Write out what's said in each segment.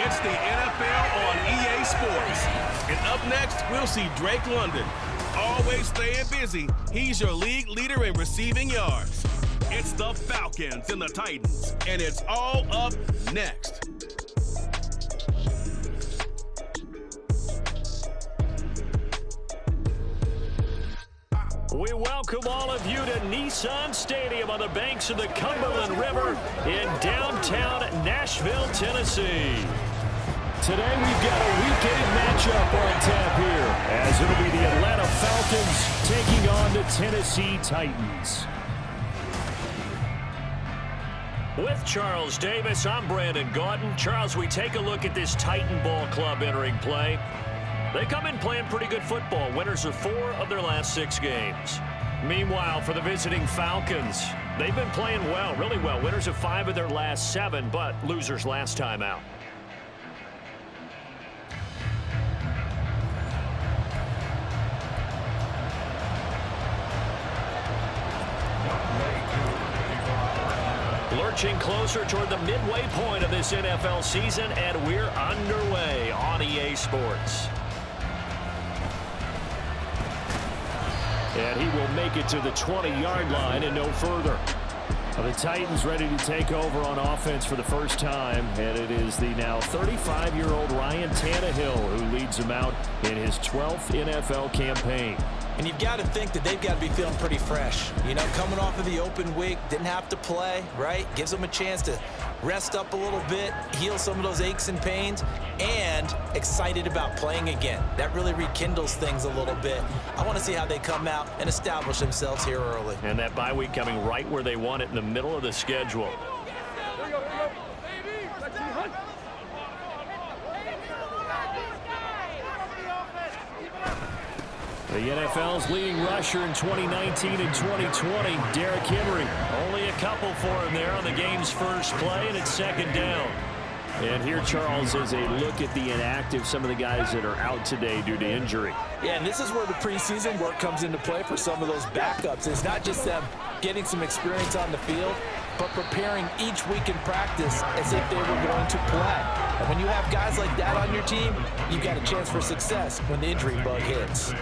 It's the NFL on EA Sports. And up next, we'll see Drake London. Always staying busy, he's your league leader in receiving yards. It's the Falcons and the Titans, and it's all up next. We welcome all of you to Nissan Stadium on the banks of the Cumberland River in downtown Nashville, Tennessee. Today we've got a weekend matchup on tap here, as it'll be the Atlanta Falcons taking on the Tennessee Titans. With Charles Davis, I'm Brandon Gaudin. Charles, we take a look at this Titan Ball Club entering play. They come in playing pretty good football. Winners of 4 of their last 6 games. Meanwhile, for the visiting Falcons, they've been playing well, really well. Winners of 5 of their last 7, but losers last time out. Lurching closer toward the midway point of this NFL season, and we're underway on EA Sports. And he will make it to the 20-yard line and no further. The Titans ready to take over on offense for the first time, and it is the now 35-year-old Ryan Tannehill who leads them out in his 12th NFL campaign. And you've got to think that they've got to be feeling pretty fresh. You know, coming off of the open week, didn't have to play, right? Gives them a chance to rest up a little bit, heal some of those aches and pains, and excited about playing again. That really rekindles things a little bit. I want to see how they come out and establish themselves here early. And that bye week coming right where they want it, in the middle of the schedule. The NFL's leading rusher in 2019 and 2020, Derrick Henry. Only a couple for him there on the game's first play, and it's second down. And here, Charles, is a look at the inactive, some of the guys that are out today due to injury. Yeah, and this is where the preseason work comes into play for some of those backups. It's not just them getting some experience on the field, but preparing each week in practice as if they were going to play. And when you have guys like that on your team, you've got a chance for success when the injury bug hits.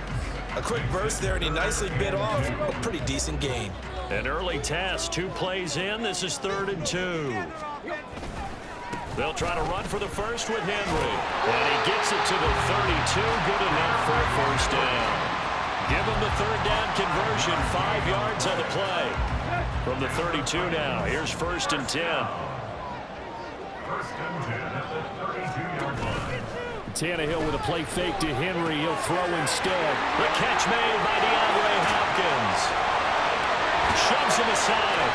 A quick burst there, and he nicely bit off a pretty decent gain. An early test, 2 plays in. This is 3rd and 2. They'll try to run for the first with Henry. And he gets it to the 32. Good enough for a first down. Give him the 3rd down conversion. 5 yards on the play. From the 32 now. Here's 1st and 10. 1st and 10 at the 32-yard line. Tannehill with a play fake to Henry. He'll throw instead. The catch made by DeAndre Hopkins. Shoves him aside.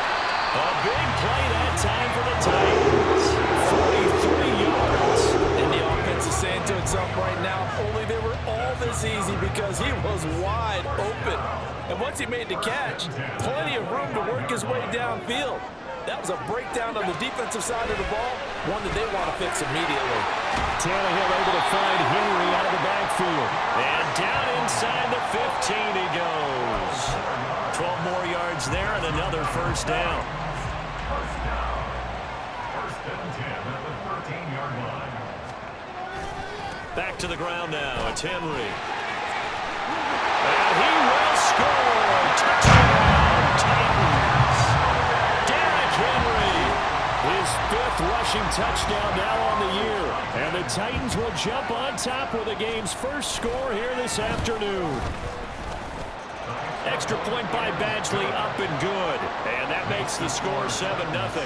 A big play that time for the Titans. 43 yards. And the offense is saying to itself right now, only they were all this easy because he was wide open. And once he made the catch, plenty of room to work his way downfield. That was a breakdown on the defensive side of the ball, one that they want to fix immediately. Tannehill able to find Henry out of the backfield. And down inside the 15 he goes. 12 more yards there and another first down. First down. 1st and 10 at the 13-yard line. Back to the ground now. It's Henry. And he will score. Touchdown, Titans. Derrick Henry. His 5th rushing touchdown now on the year. And the Titans will jump on top with the game's first score here this afternoon. Extra point by Badgley, up and good. And that makes the score 7-0.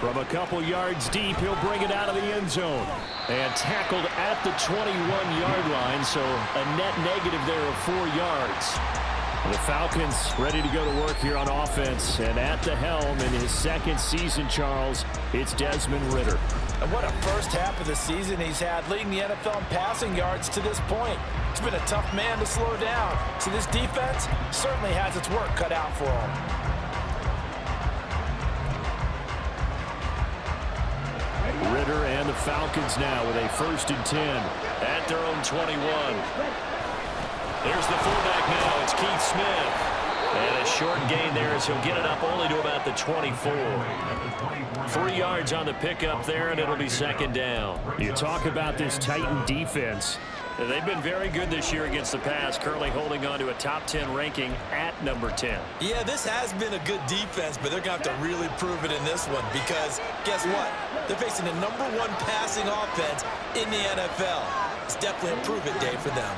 From a couple yards deep, he'll bring it out of the end zone. And tackled at the 21-yard line, so a net negative there of 4 yards. The Falcons ready to go to work here on offense. And at the helm in his 2nd season, Charles, it's Desmond Ridder. And what a first half of the season he's had, leading the NFL in passing yards to this point. He's been a tough man to slow down. So this defense certainly has its work cut out for him. Ridder and the Falcons now with a 1st and 10 at their own 21. There's the fullback now. It's Keith Smith. And a short gain there as he'll get it up only to about the 24. 3 yards on the pickup there, and it'll be second down. You talk about this Titan defense. They've been very good this year against the pass, currently holding on to a top 10 ranking at number 10. Yeah, this has been a good defense, but they're going to have to really prove it in this one because guess what? They're facing the #1 passing offense in the NFL. It's definitely a prove-it day for them.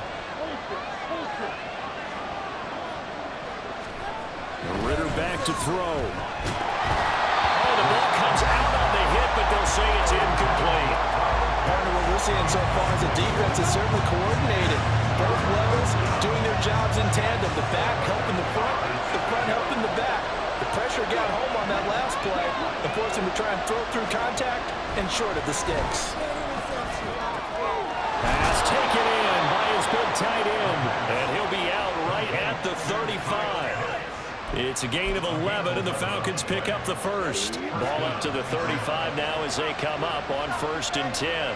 Ritter back to throw. Oh, the ball comes out on the hit, but they'll say it's incomplete. What we're seeing so far is the defense is certainly coordinated. Both levels doing their jobs in tandem. The back helping the front helping the back. The pressure got home on that last play and forced him to try and throw through contact and short of the sticks. Pass taken in by his big tight end, and he'll be out right at the 35. It's a gain of 11, and the Falcons pick up the first. Ball up to the 35 now as they come up on 1st and 10.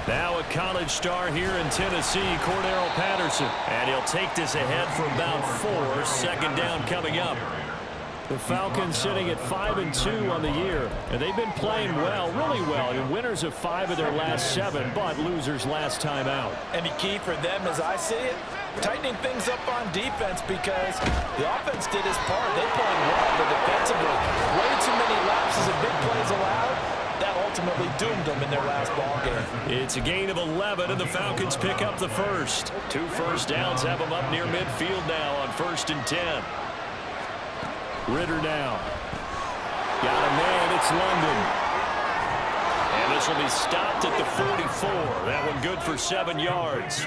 Now a college star here in Tennessee, Cordero Patterson. And he'll take this ahead for about 4. Second down coming up. The Falcons sitting at 5-2 on the year, and they've been playing well, really well. And winners of 5 of their last 7, but losers last time out. And the key for them, as I see it, tightening things up on defense because the offense did its part. They played well, but defensively, way too many lapses of big plays allowed. That ultimately doomed them in their last ball game. It's a gain of 11, and the Falcons pick up the first. 2 first downs have them up near midfield now on 1st and 10. Ritter now. Got a man. It's London. And this will be stopped at the 44. That one good for 7 yards.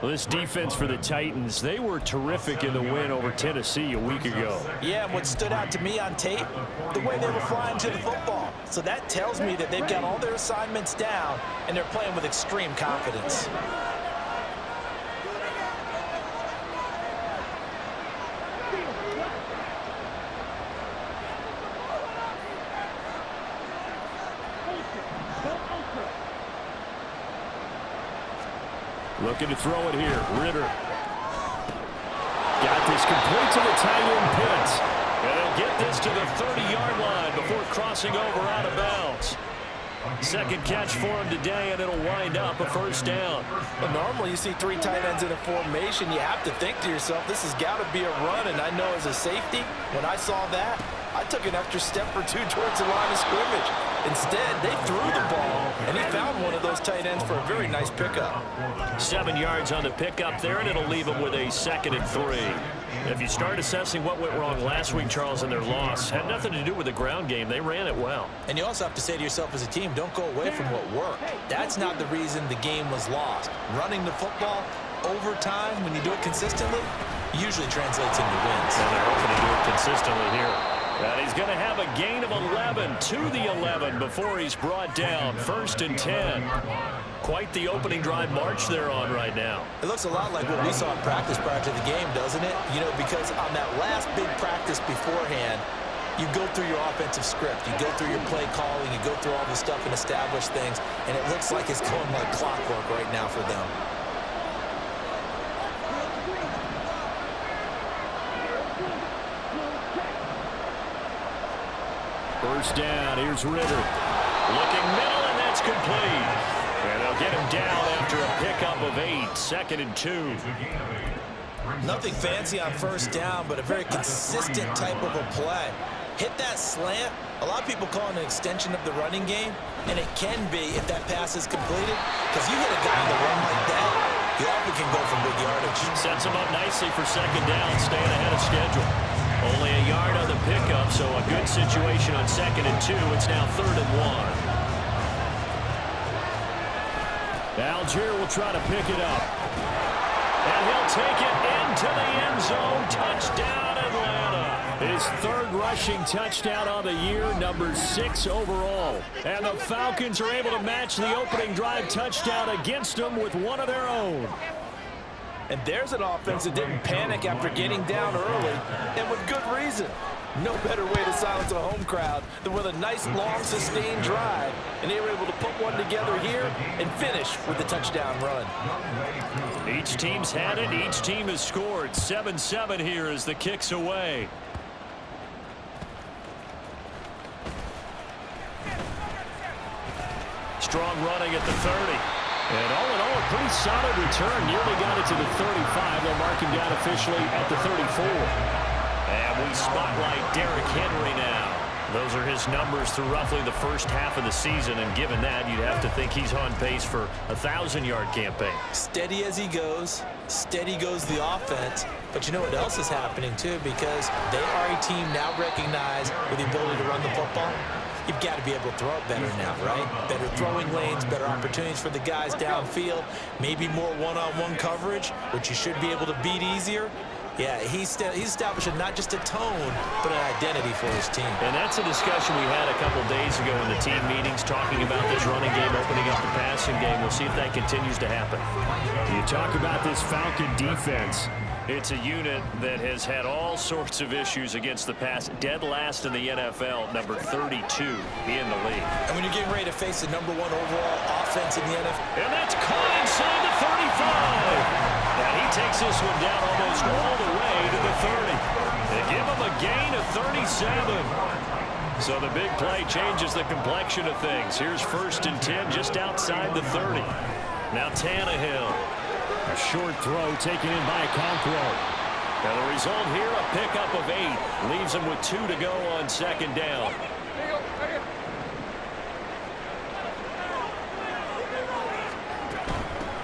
Well, this defense for the Titans, they were terrific in the win over Tennessee a week ago. Yeah, and what stood out to me on tape, the way they were flying to the football. So that tells me that they've got all their assignments down, and they're playing with extreme confidence. Looking to throw it here. Ritter. Got this complete to the tight end Pitts. And they'll get this to the 30-yard line before crossing over out of bounds. Second catch for him today, and it'll wind up a first down. Well, normally you see 3 tight ends in a formation. You have to think to yourself, this has got to be a run. And I know as a safety, when I saw that, I took an extra step or 2 towards the line of scrimmage. Instead, they threw the ball, and he found one of those tight ends for a very nice pickup. 7 yards on the pickup there, and it'll leave him with a 2nd and 3. If you start assessing what went wrong last week, Charles, in their loss, had nothing to do with the ground game. They ran it well. And you also have to say to yourself as a team, don't go away from what worked. That's not the reason the game was lost. Running the football over time, when you do it consistently, usually translates into wins. And they're hoping to do it consistently here. And he's going to have a gain of 11 to the 11 before he's brought down. 1st and 10. Quite the opening drive march they're on right now. It looks a lot like what we saw in practice prior to the game, doesn't it? You know, because on that last big practice beforehand, you go through your offensive script. You go through your play calling. You go through all this stuff and establish things. And it looks like it's going like clockwork right now for them. First down. Here's Ritter. Looking middle, and that's complete. And they'll get him down after a pickup of 8. 2nd and 2. Nothing fancy on first down, but a very consistent type of a play. Hit that slant. A lot of people call it an extension of the running game, and it can be if that pass is completed, because you hit a guy on the run like that, you often can go for big yardage. Sets him up nicely for 2nd down, staying ahead of schedule. Only a yard on the pickup, so a good situation on 2nd and 2. It's now 3rd and 1. Algier will try to pick it up. And he'll take it into the end zone. Touchdown, Atlanta. His 3rd rushing touchdown on the year, number 6 overall. And the Falcons are able to match the opening drive touchdown against them with one of their own. And there's an offense that didn't panic after getting down early, and with good reason. No better way to silence a home crowd than with a nice, long, sustained drive. And they were able to put one together here and finish with a touchdown run. Each team's had it. Each team has scored. 7-7 here as the kick's away. Strong running at the 30. And all in all, a pretty solid return. Nearly got it to the 35. They'll mark him down officially at the 34. And we spotlight Derrick Henry now. Those are his numbers through roughly the first half of the season, and given that, you'd have to think he's on pace for a 1,000-yard campaign. Steady as he goes, steady goes the offense. But you know what else is happening, too, because they are a team now recognized with the ability to run the football. You've got to be able to throw it better now, right? Better throwing lanes, better opportunities for the guys downfield, maybe more one-on-one coverage, which you should be able to beat easier. Yeah, he's establishing not just a tone, but an identity for his team. And that's a discussion we had a couple days ago in the team meetings, talking about this running game, opening up the passing game. We'll see if that continues to happen. You talk about this Falcon defense. It's a unit that has had all sorts of issues against the pass. Dead last in the NFL, number 32 in the league. And when you're getting ready to face the #1 overall offense in the NFL. And that's caught inside the 35. Now he takes this one down almost all the way to the 30. They give him a gain of 37. So the big play changes the complexion of things. Here's 1st and 10 just outside the 30. Now Tannehill. A short throw taken in by Okonkwo. Now the result here, a pickup of 8. Leaves him with 2 to go on 2nd down.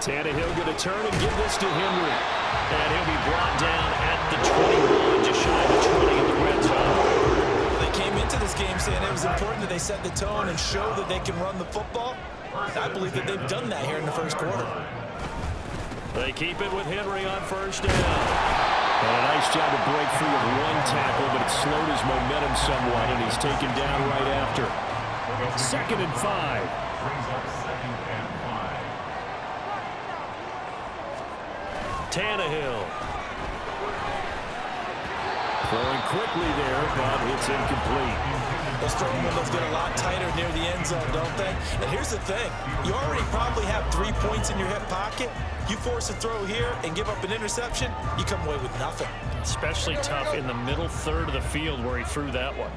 Tannehill going to turn and give this to Henry. And he'll be brought down at the 21, just shy of the 20 in the red zone. They came into this game saying it was important that they set the tone and show that they can run the football. I believe that they've done that here in the first quarter. They keep it with Henry on 1st down. And a nice job to break free of one tackle, but it slowed his momentum somewhat, and he's taken down right after. 2nd and 5. Brings up 2nd and 5. Tannehill. Throwing quickly there, but it's incomplete. Those throwing windows get a lot tighter near the end zone, don't they? And here's the thing. You already probably have 3 points in your hip pocket. You force a throw here and give up an interception, you come away with nothing. Especially tough in the middle third of the field where he threw that one.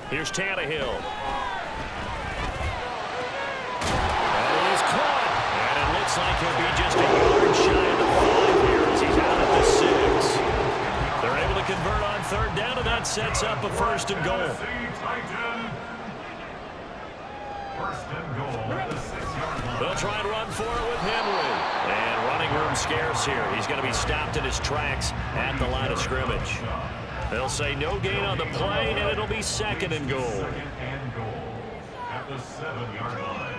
Here's Tannehill. That is caught. And it looks like he'll be just a yard shy of the 5 here as he's out at the 6. They're able to convert on 3rd down, and that sets up a 1st and goal. They'll try and run for it with Henry. And running room scarce here. He's going to be stopped in his tracks at the line of scrimmage. They'll say no gain on the play, and it'll be 2nd and goal. 2nd and goal at the 7-yard line.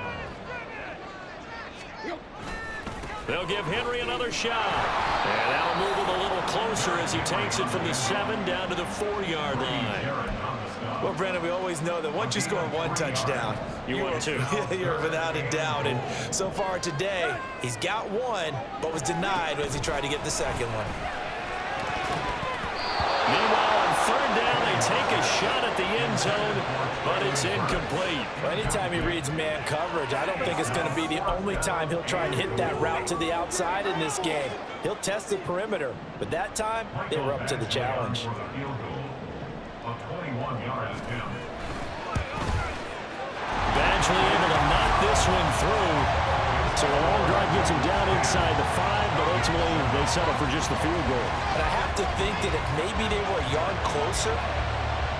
They'll give Henry another shot. And that'll move him a little closer as he takes it from the 7 down to the 4-yard line. Well, Brandon, we always know that once you score 1 touchdown, You won 2. You're without a doubt. And so far today, he's got 1, but was denied as he tried to get the 2nd one. Meanwhile, on 3rd down, they take a shot at the end zone, but it's incomplete. Well, anytime he reads man coverage, I don't think it's going to be the only time he'll try and hit that route to the outside in this game. He'll test the perimeter, but that time, they were up to the challenge. Eventually able to knock this one through. So a long drive gets him down inside the 5, but ultimately they settle for just the field goal. And I have to think that if maybe they were a yard closer,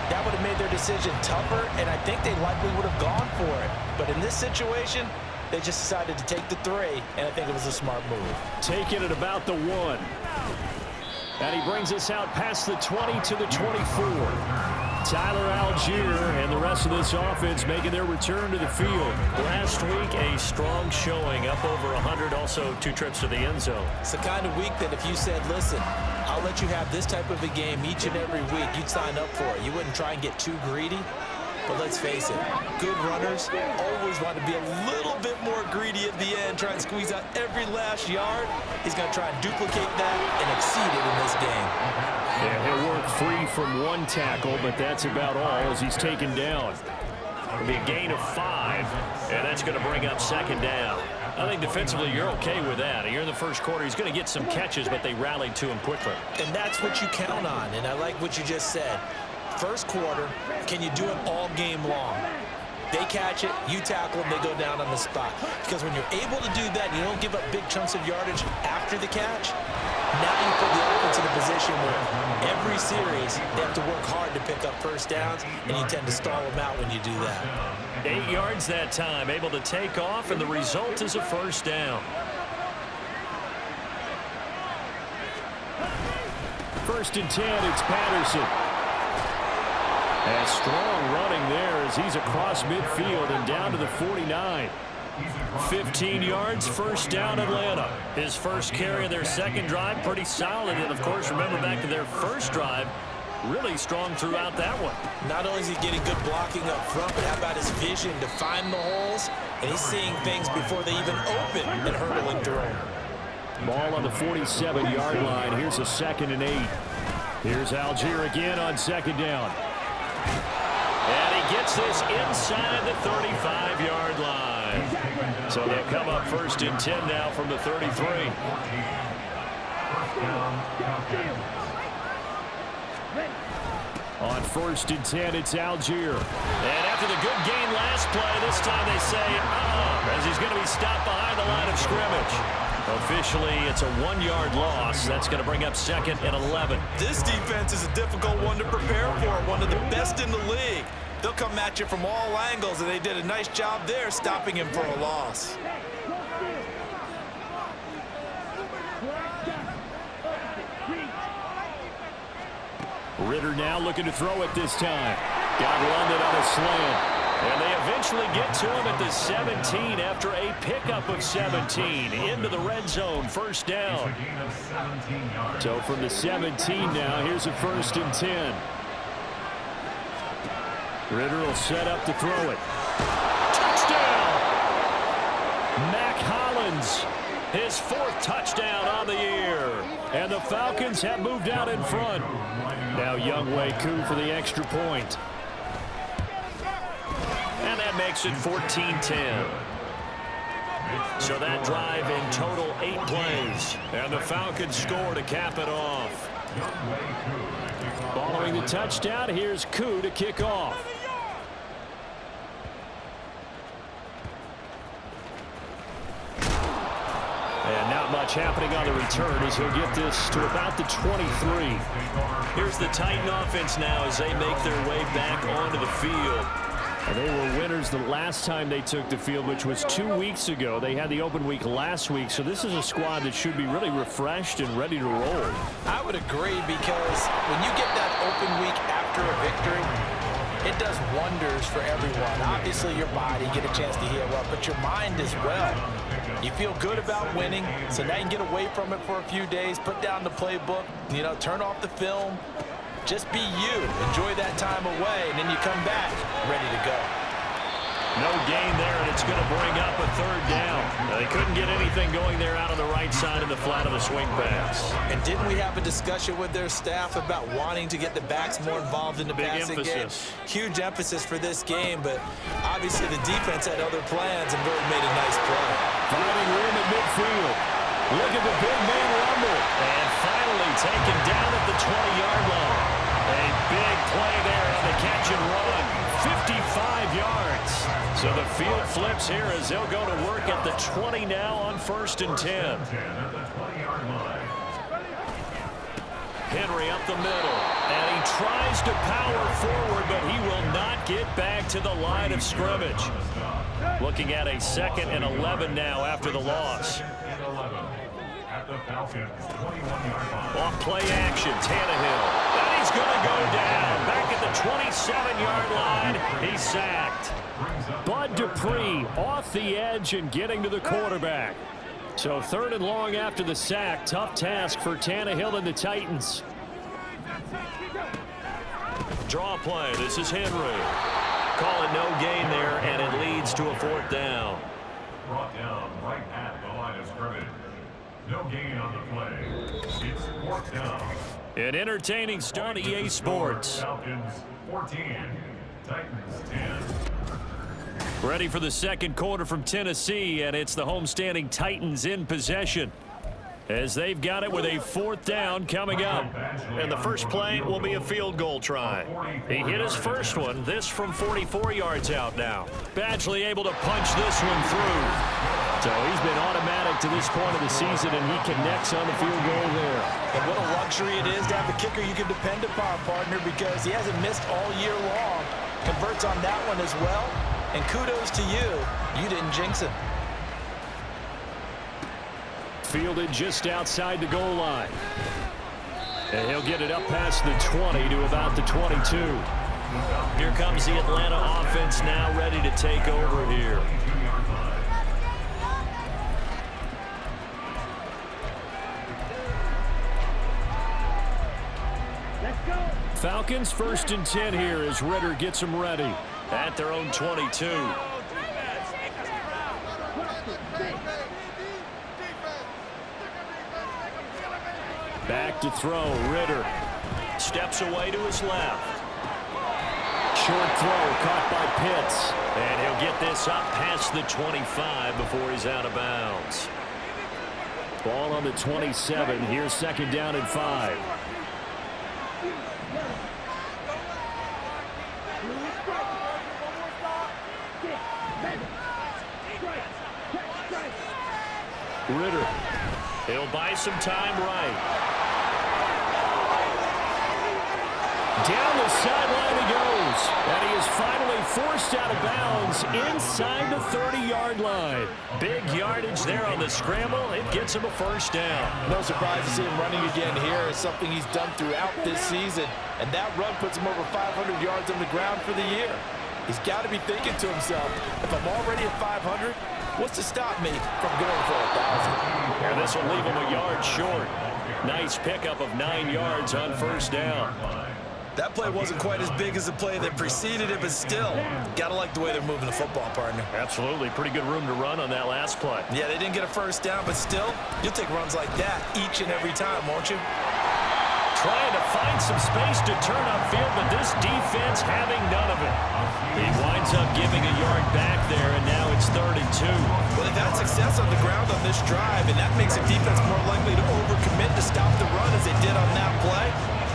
that would have made their decision tougher, and I think they likely would have gone for it. But in this situation, they just decided to take the 3, and I think it was a smart move. Taking it about the 1. And he brings us out past the 20 to the 24. Tyler Algier and the rest of this offense making their return to the field. Last week, a strong showing, up over 100, also 2 trips to the end zone. It's the kind of week that if you said, listen, I'll let you have this type of a game each and every week, you'd sign up for it. You wouldn't try and get too greedy. But let's face it, good runners always want to be a little bit more greedy at the end, try and squeeze out every last yard. He's going to try and duplicate that and exceed it in this game. Yeah, he'll work free from one tackle, but that's about all as he's taken down. It'll be a gain of 5, and that's going to bring up second down. I think defensively you're okay with that. Here in the first quarter, he's going to get some catches, but they rallied to him quickly. And that's what you count on, and I like what you just said. First quarter, can you do it all game long? They catch it, you tackle them, they go down on the spot. Because when you're able to do that, you don't give up big chunks of yardage after the catch. Now you put the offense in a position where every series they have to work hard to pick up first downs, and you tend to stall them out when you do that. 8 yards that time, able to take off, and the result is a first down. First and 10, it's Patterson. And strong running there as he's across midfield and down to the 49. 15 yards, first down Atlanta. His first carry of their second drive, pretty solid. And, of course, remember back to their first drive, really strong throughout that one. Not only is he getting good blocking up front, but how about his vision to find the holes? And he's seeing things before they even open and hurdling through them. Ball on the 47-yard line. Here's a 2nd and 8. Here's Algier again on second down. And he gets this inside the 35-yard line. So they'll come up first and 10 now from the 33. On first and 10, it's Algier. And after the good gain last play, this time they say, as he's going to be stopped behind the line of scrimmage. Officially, it's a 1-yard loss. That's going to bring up 2nd and 11. This defense is a difficult one to prepare for, one of the best in the league. They'll come at you from all angles, and they did a nice job there stopping him for a loss. Ritter now looking to throw it this time. Got London on a slant. And they eventually get to him at the 17 after a pickup of 17 into the red zone. First down. So from the 17 now, here's a 1st and 10. Ritter will set up to throw it. Touchdown! Mac Hollins, his 4th touchdown on the year. And the Falcons have moved out in front. Now Younghoe Koo for the extra point. And that makes it 14-10. So that drive in total 8 plays. And the Falcons score to cap it off. Following the touchdown, here's Koo to kick off. And not much happening on the return as he'll get this to about the 23. Here's the Titan offense now as they make their way back onto the field. And they were winners the last time they took the field, which was 2 weeks ago. They had the open week last week, so this is a squad that should be really refreshed and ready to roll. I would agree, because when you get that open week after a victory, it does wonders for everyone. Obviously, your body, get a chance to heal up, but your mind as well. You feel good about winning, so now you can get away from it for a few days, put down the playbook, turn off the film. Just be you. Enjoy that time away, and then you come back ready to go. No gain there, and it's going to bring up a 3rd down. They couldn't get anything going there out on the right side of the flat of the swing pass. And didn't we have a discussion with their staff about wanting to get the backs more involved in the passing game? Huge emphasis for this game, but obviously the defense had other plans and really made a nice play. Finding room at midfield. Look at the big man rumble. And finally taken down at the 20-yard line. A big play there on the catch and run. 55 yards. So the field flips here as they'll go to work at the 20 now on 1st and 10. Henry up the middle. And he tries to power forward, but he will not get back to the line of scrimmage. Looking at a 2nd and 11 now after the loss. Off play action, Tannehill. And he's going to go down. Back at the 27-yard line. He's sacked. Bud Dupree off the edge and getting to the quarterback. So 3rd and long after the sack. Tough task for Tannehill and the Titans. Draw play. This is Henry. call it no gain there, and it leads to a 4th down. Brought down right at the line of scrimmage. No gain on the play. It's 4th down. An entertaining start to EA Sports. Falcons 14, Titans 10. Ready for the second quarter from Tennessee, and it's the homestanding Titans in possession, as they've got it with a 4th down coming up. And the first play will be a field goal try. He hit his first one, this from 44 yards out now. Badgley able to punch this one through. So he's been automatic to this point of the season, and he connects on the field goal there. And what a luxury it is to have a kicker you can depend upon, partner, because he hasn't missed all year long. Converts on that one as well. And kudos to you. You didn't jinx him. Fielded just outside the goal line. And he'll get it up past the 20 to about the 22. Here comes the Atlanta offense now ready to take over here. Falcons 1st and 10 here as Ritter gets them ready at their own 22. Back to throw. Ritter steps away to his left. Short throw caught by Pitts. And he'll get this up past the 25 before he's out of bounds. Ball on the 27. Here's 2nd down and 5. Ritter. He'll buy some time right. Down the sideline he goes. And he is finally forced out of bounds inside the 30-yard line. Big yardage there on the scramble. It gets him a 1st down. No surprise to see him running again here. It's something he's done throughout this season. And that run puts him over 500 yards on the ground for the year. He's got to be thinking to himself, if I'm already at 500, what's to stop me from going for 1,000? And this will leave him a yard short. Nice pickup of 9 yards on 1st down. That play wasn't quite as big as the play that preceded it, but still, got to like the way they're moving the football, partner. Absolutely. Pretty good room to run on that last play. Yeah, they didn't get a 1st down, but still, you'll take runs like that each and every time, won't you? Trying to find some space to turn upfield, but this defense having none of it. He winds up giving a yard back there, and now it's 3rd and 2. Well, they've had success on the ground on this drive, and that makes the defense more likely to overcommit to stop the run as they did on that play.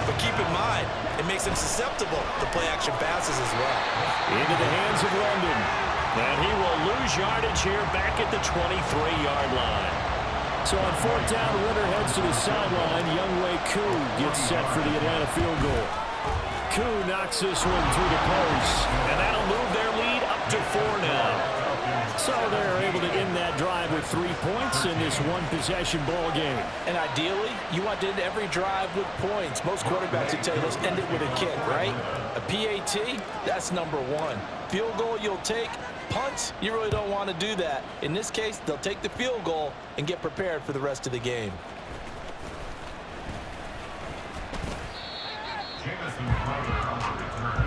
But keep in mind, it makes them susceptible to play-action passes as well. Into the hands of London. And he will lose yardage here back at the 23-yard line. So on 4th down, Ritter heads to the sideline. Younghoe Koo gets set for the Atlanta field goal. Koo knocks this one through the post. And that'll move their lead up to 4 now. So they're able to end that drive with 3 points in this one-possession ball game. And ideally, you want to end every drive with points. Most quarterbacks would tell you, let's end it with a kick, right? A PAT, that's number 1. Field goal you'll take. Punts, you really don't want to do that. In this case, they'll take the field goal and get prepared for the rest of the game.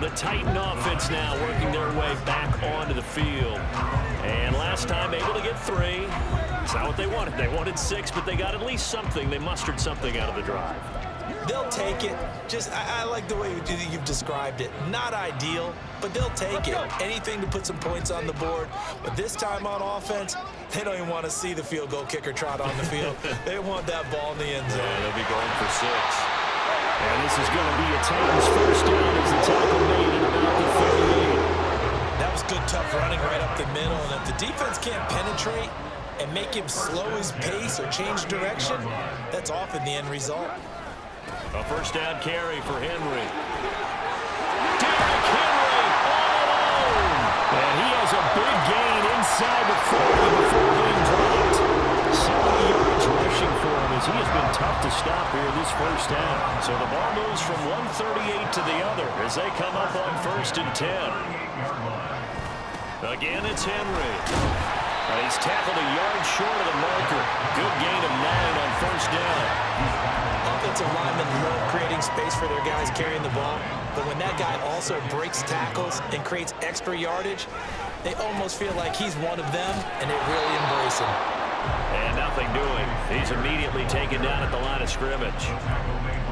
The Titan offense now working their way back onto the field. And last time able to get 3. It's not what they wanted. They wanted 6, but they got at least something. They mustered something out of the drive. They'll take it. Just, I like the way you've described it. Not ideal, but they'll take it. Anything to put some points on the board. But this time on offense, they don't even want to see the field goal kicker trot on the field. They want that ball in the end zone. Yeah, they'll be going for 6. And this is going to be a Titans 1st down as the tackle made at about the 38. That was good, tough running right up the middle. And if the defense can't penetrate and make him slow his pace or change direction, that's often the end result. A 1st down carry for Henry. Derrick Henry all alone. And he has a big gain inside the 40 before being dropped. 70 yards rushing for him as he has been tough to stop here this 1st down. So the ball moves from 138 to the other as they come up on 1st and 10. Again, it's Henry. He's tackled a yard short of the marker. Good gain of 9 on 1st down. Offensive linemen love creating space for their guys carrying the ball. but when that guy also breaks tackles and creates extra yardage, they almost feel like he's one of them, and they really embrace him. And nothing doing. He's immediately taken down at the line of scrimmage.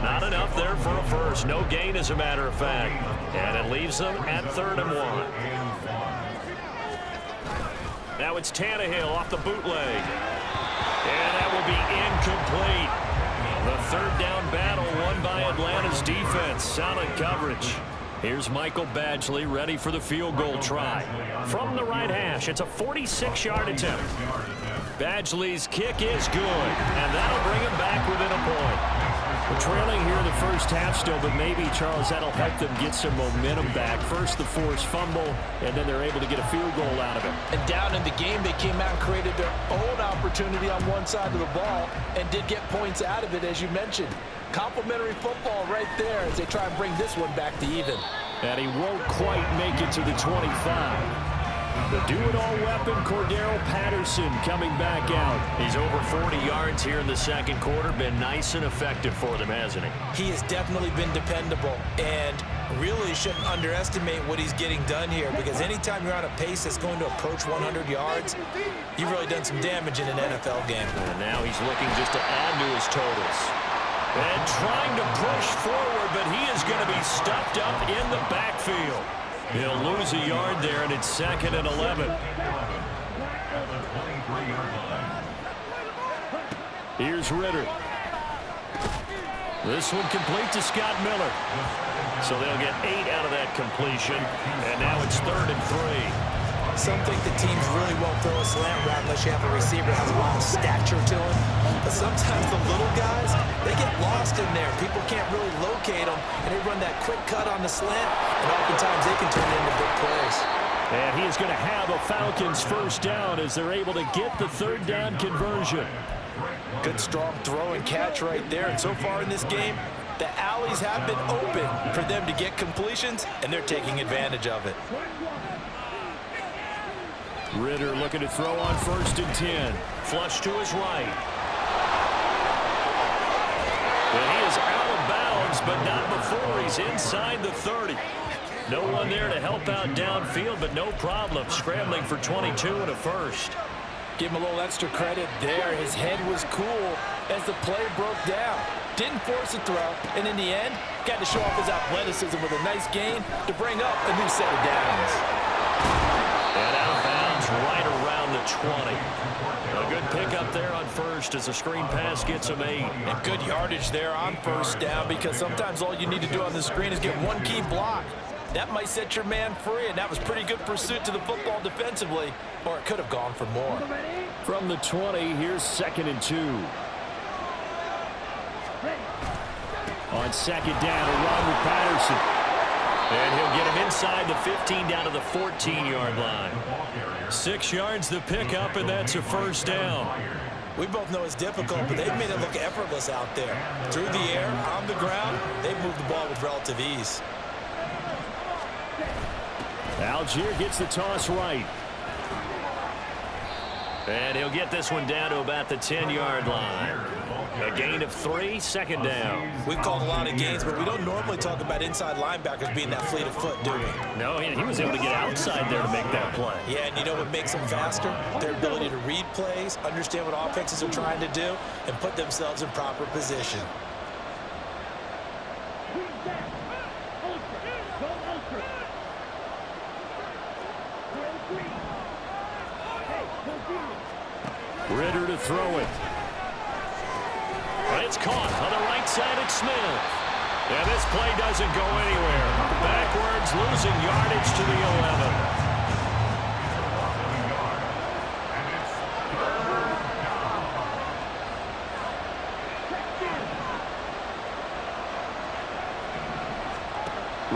Not enough there for a first. No gain, as a matter of fact. And it leaves them at 3rd and 1. Now it's Tannehill off the bootleg. And that will be incomplete. The 3rd down battle won by Atlanta's defense. Solid coverage. Here's Michael Badgley ready for the field goal try. From the right hash, it's a 46-yard attempt. Badgley's kick is good, and that'll bring him back within a point. We're trailing here in the first half still, but maybe, Charles, that'll help them get some momentum back. First, the forced fumble, and then they're able to get a field goal out of it. And down in the game, they came out and created their own opportunity on one side of the ball and did get points out of it, as you mentioned. Complimentary football right there as they try and bring this one back to even. And he won't quite make it to the 25. The do-it-all weapon, Cordero Patterson, coming back out. He's over 40 yards here in the second quarter. Been nice and effective for them, hasn't he? He has definitely been dependable, and really shouldn't underestimate what he's getting done here, because anytime you're on a pace that's going to approach 100 yards, you've really done some damage in an NFL game. And now he's looking just to add to his totals. And trying to push forward, but he is going to be stuffed up in the backfield. He'll lose a yard there, and it's 2nd and 11. Here's Ritter. This one complete to Scott Miller. So they'll get 8 out of that completion, and now it's 3rd and 3. Some think the teams really won't throw a slant route unless you have a receiver that has a lot of stature to him. But sometimes the little guys, they get lost in there. People can't really locate them, and they run that quick cut on the slant, and oftentimes they can turn into big plays. And he is going to have a Falcons first down as they're able to get the 3rd down conversion. Good strong throw and catch right there. And so far in this game, the alleys have been open for them to get completions, and they're taking advantage of it. Ritter looking to throw on 1st and 10. Flush to his right. And he is out of bounds, but not before he's inside the 30. No one there to help out downfield, but no problem. Scrambling for 22 and a first. Give him a little extra credit there. His head was cool as the play broke down. Didn't force a throw, and in the end, got to show off his athleticism with a nice gain to bring up a new set of downs. And out of bounds right around the 20. A good pickup there on first as the screen pass gets him 8. And good yardage there on 1st down, because sometimes all you need to do on the screen is get one key block. That might set your man free, and that was pretty good pursuit to the football defensively, or it could have gone for more. From the 20, here's 2nd and 2. On 2nd down, a run with Patterson. And he'll get him inside the 15 down to the 14-yard line. 6 yards the pickup, and that's a first down. We both know it's difficult, but they've made it look effortless out there. Through the air, on the ground, they've moved the ball with relative ease. Algier gets the toss right. And he'll get this one down to about the 10-yard line. A gain of 3, 2nd down. We've called a lot of gains, but we don't normally talk about inside linebackers being that fleet of foot, do we? No, he was able to get outside there to make that play. Yeah, and you know what makes them faster? Their ability to read plays, understand what offenses are trying to do, and put themselves in proper position. Ritter to throw it. It's caught on the right side at Smith. And this play doesn't go anywhere. Backwards, losing yardage to the 11.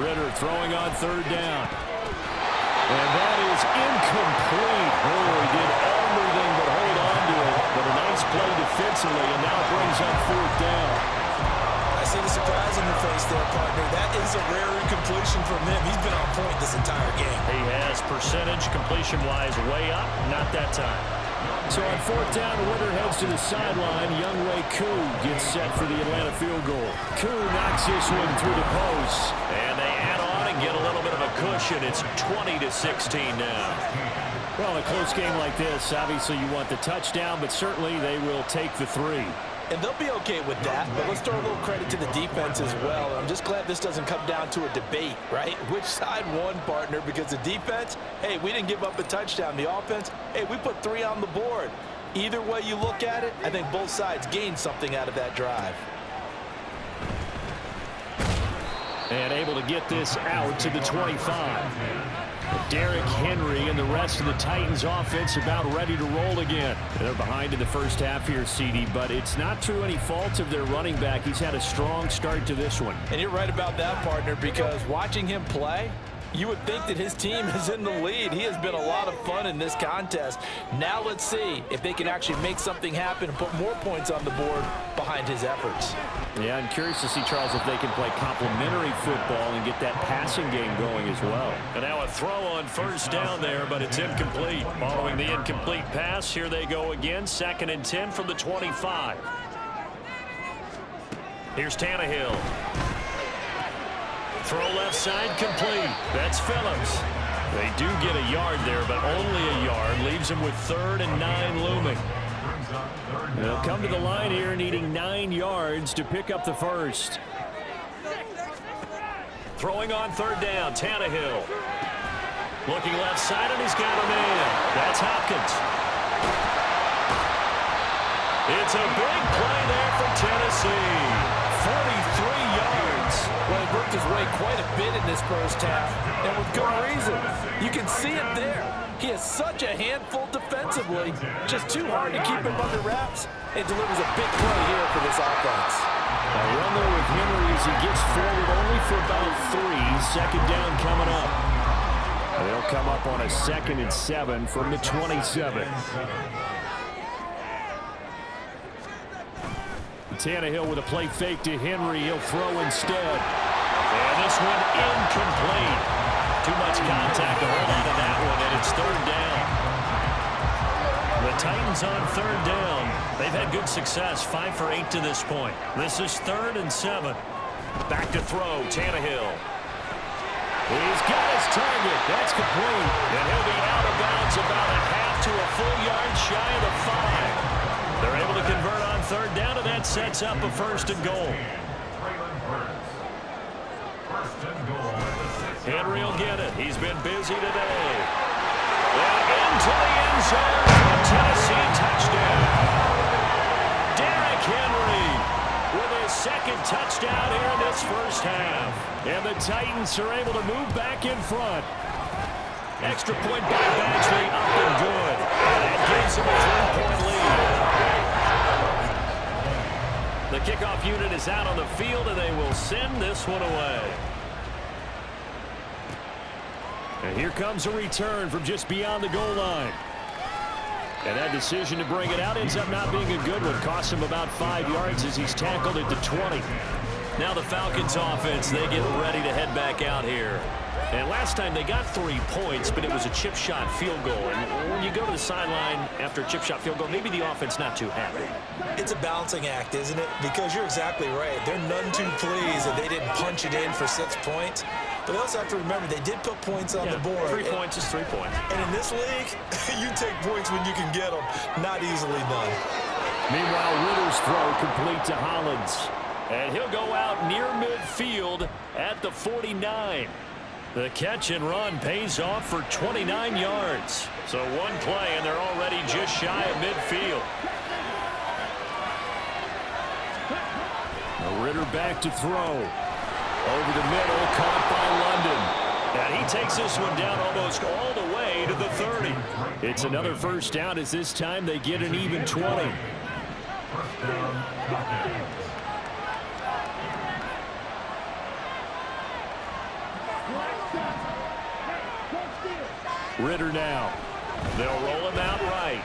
Ritter throwing on 3rd down. And that is incomplete. Oh, he did everything but hold on to it. But a nice play defensively, and now brings up 4th down. I see the surprise in your face there, partner. That is a rare incompletion from him. He's been on point this entire game. He has percentage completion-wise way up, not that time. So on 4th down, Ritter heads to the sideline. Younghoe Koo gets set for the Atlanta field goal. Koo knocks this one through the post. And they get a little bit of a cushion. It's 20-16 now. Well, a close game like this, obviously you want the touchdown, but certainly they will take the 3. And they'll be okay with that, but let's throw a little credit to the defense as well. I'm just glad this doesn't come down to a debate, right? Which side won, partner? Because the defense, hey, we didn't give up a touchdown. The offense, hey, we put 3 on the board. Either way you look at it, I think both sides gained something out of that drive. And able to get this out to the 25. Derrick Henry and the rest of the Titans offense about ready to roll again. They're behind in the first half here, CD, but it's not through any fault of their running back. He's had a strong start to this one. And you're right about that, partner, because watching him play, you would think that his team is in the lead. He has been a lot of fun in this contest. Now let's see if they can actually make something happen and put more points on the board behind his efforts. Yeah, I'm curious to see, Charles, if they can play complementary football and get that passing game going as well. And now a throw on first down there, but it's incomplete. Following the incomplete pass, here they go again. 2nd and 10 from the 25. Here's Tannehill. Throw left side complete. That's Phillips. They do get a yard there, but only a yard. Leaves them with 3rd and 9 looming. They'll come to the line here needing 9 yards to pick up the first. Throwing on 3rd down, Tannehill. Looking left side, and he's got a man. That's Hopkins. It's a big play there for Tennessee. 43 yards. Well, he worked his way quite a bit in this first half, and with good reason. You can see it there. He has such a handful defensively, just too hard to keep him under wraps, and delivers a big play here for this offense. A run there with Henry as he gets forward only for about 3. 2nd down coming up. They'll come up on a 2nd and 7 from the 27. Tannehill with a play fake to Henry. He'll throw instead. And this one incomplete. Too much contact to hold on to that one, and it's 3rd down. The Titans on 3rd down. They've had good success, 5 for 8 to this point. This is 3rd and 7. Back to throw, Tannehill. He's got his target. That's complete. And he'll be out of bounds about a half to a full yard shy of the 5. They're able to convert on 3rd down, and that sets up a 1st and goal. Henry will get it. He's been busy today. And into the end zone. Tennessee touchdown. Derrick Henry with his 2nd touchdown here in this first half. And the Titans are able to move back in front. Extra point by Badgley, up and good. And that gives him a 3-point lead. The kickoff unit is out on the field, and they will send this one away. And here comes a return from just beyond the goal line. And that decision to bring it out ends up not being a good one. Costs him about 5 yards as he's tackled at the 20. Now the Falcons offense, they get ready to head back out here. And last time they got 3 points, but it was a chip shot field goal. And when you go to the sideline after a chip shot field goal, maybe the offense not too happy. It's a balancing act, isn't it? Because you're exactly right. They're none too pleased that they didn't punch it in for 6 points. But they also have to remember they did put points on the board. 3 points is 3 points. And in this league, you take points when you can get them. Not easily done. Meanwhile, Ritter's throw complete to Hollins. And he'll go out near midfield at the 49. The catch and run pays off for 29 yards. So one play, and they're already just shy of midfield. Ritter back to throw. Over the middle, caught by London. And he takes this one down almost all the way to the 30. It's another 1st down as this time they get an even 20. Ritter now. They'll roll him out right.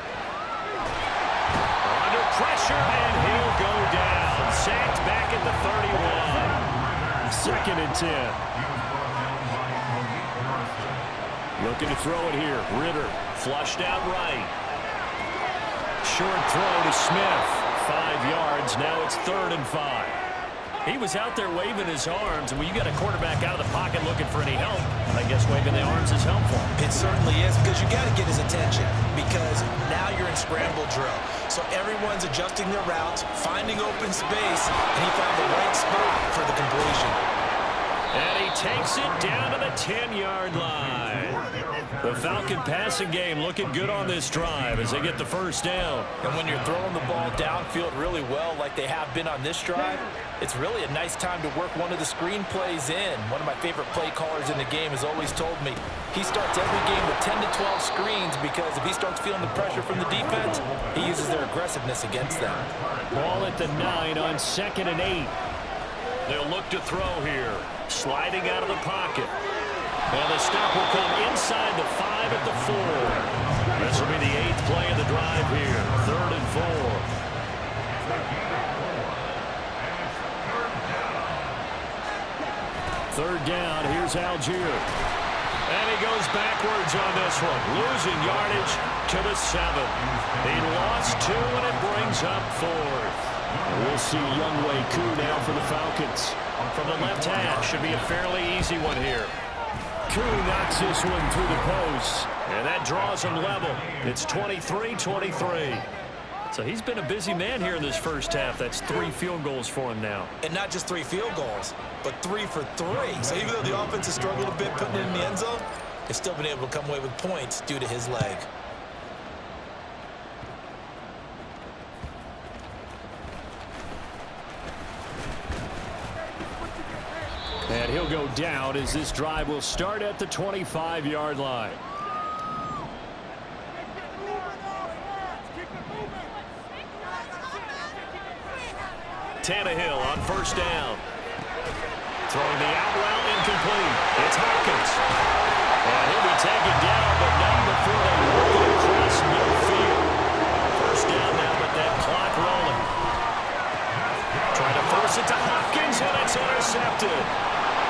Under pressure, and he'll go down. Sacked back at the 31. 2nd and 10. Looking to throw it here. Ritter. Flushed out right. Short throw to Smith. 5 yards. Now it's 3rd and 5. He was out there waving his arms, and when you got a quarterback out of the pocket looking for any help, I guess waving the arms is helpful. It certainly is, because you got to get his attention, because now you're in scramble drill. So everyone's adjusting their routes, finding open space, and he found the right spot for the completion. And he takes it down to the 10-yard line. The Falcon passing game looking good on this drive as they get the first down. And when you're throwing the ball downfield really well like they have been on this drive, it's really a nice time to work one of the screen plays in. One of my favorite play callers in the game has always told me he starts every game with 10 to 12 screens, because if he starts feeling the pressure from the defense, he uses their aggressiveness against them. Ball at the 9 on 2nd and 8. They'll look to throw here. Sliding out of the pocket. And the stop will come inside the 5 at the 4. This will be the 8th play of the drive here. 3rd and 4. Third down, here's Algier. And he goes backwards on this one, losing yardage to the 7. He lost 2, and it brings up 4th. We'll see Younghoe Koo now for the Falcons. From the left hash, should be a fairly easy one here. Koo knocks this one through the post, and that draws him level. It's 23-23. So he's been a busy man here in this first half. That's 3 field goals for him now. And not just 3 field goals, but 3 for 3. So even though the offense has struggled a bit putting it in the end zone, they've still been able to come away with points due to his leg. And he'll go down as this drive will start at the 25-yard line. Tannehill on first down. Throwing the out route, incomplete. It's Hopkins. And he'll be taken down, but not before they work it across midfield. First down now with that clock rolling. Trying to force it to Hopkins, and it's intercepted.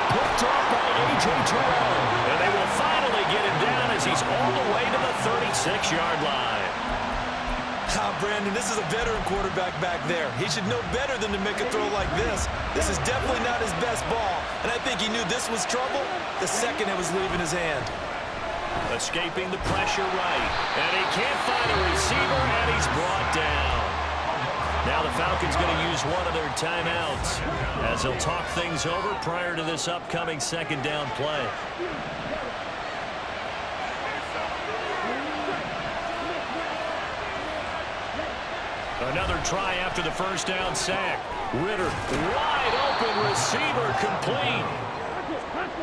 Picked up by A.J. Terrell. And they will finally get him down as he's all the way to the 36-yard line. Brandon, this is a veteran quarterback back there. He should know better than to make a throw like this. This is definitely not his best ball, and I think he knew this was trouble the second it was leaving his hand. Escaping the pressure right, and he can't find a receiver, and he's brought down. Now the Falcons going to use one of their timeouts as they'll talk things over prior to this upcoming second down play. Another try after the first down sack. Ritter, wide open receiver, complete.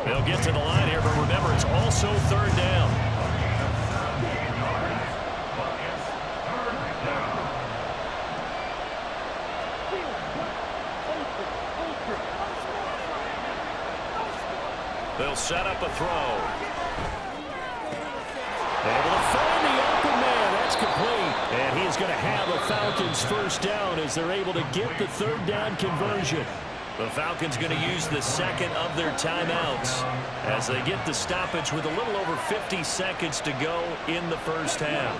They'll get to the line here, but remember, it's also third down. They'll set up a throw. Able to find the open man. That's complete. And he's going to have a Falcons first down as they're able to get the third down conversion. The Falcons going to use the second of their timeouts as they get the stoppage with a little over 50 seconds to go in the first half.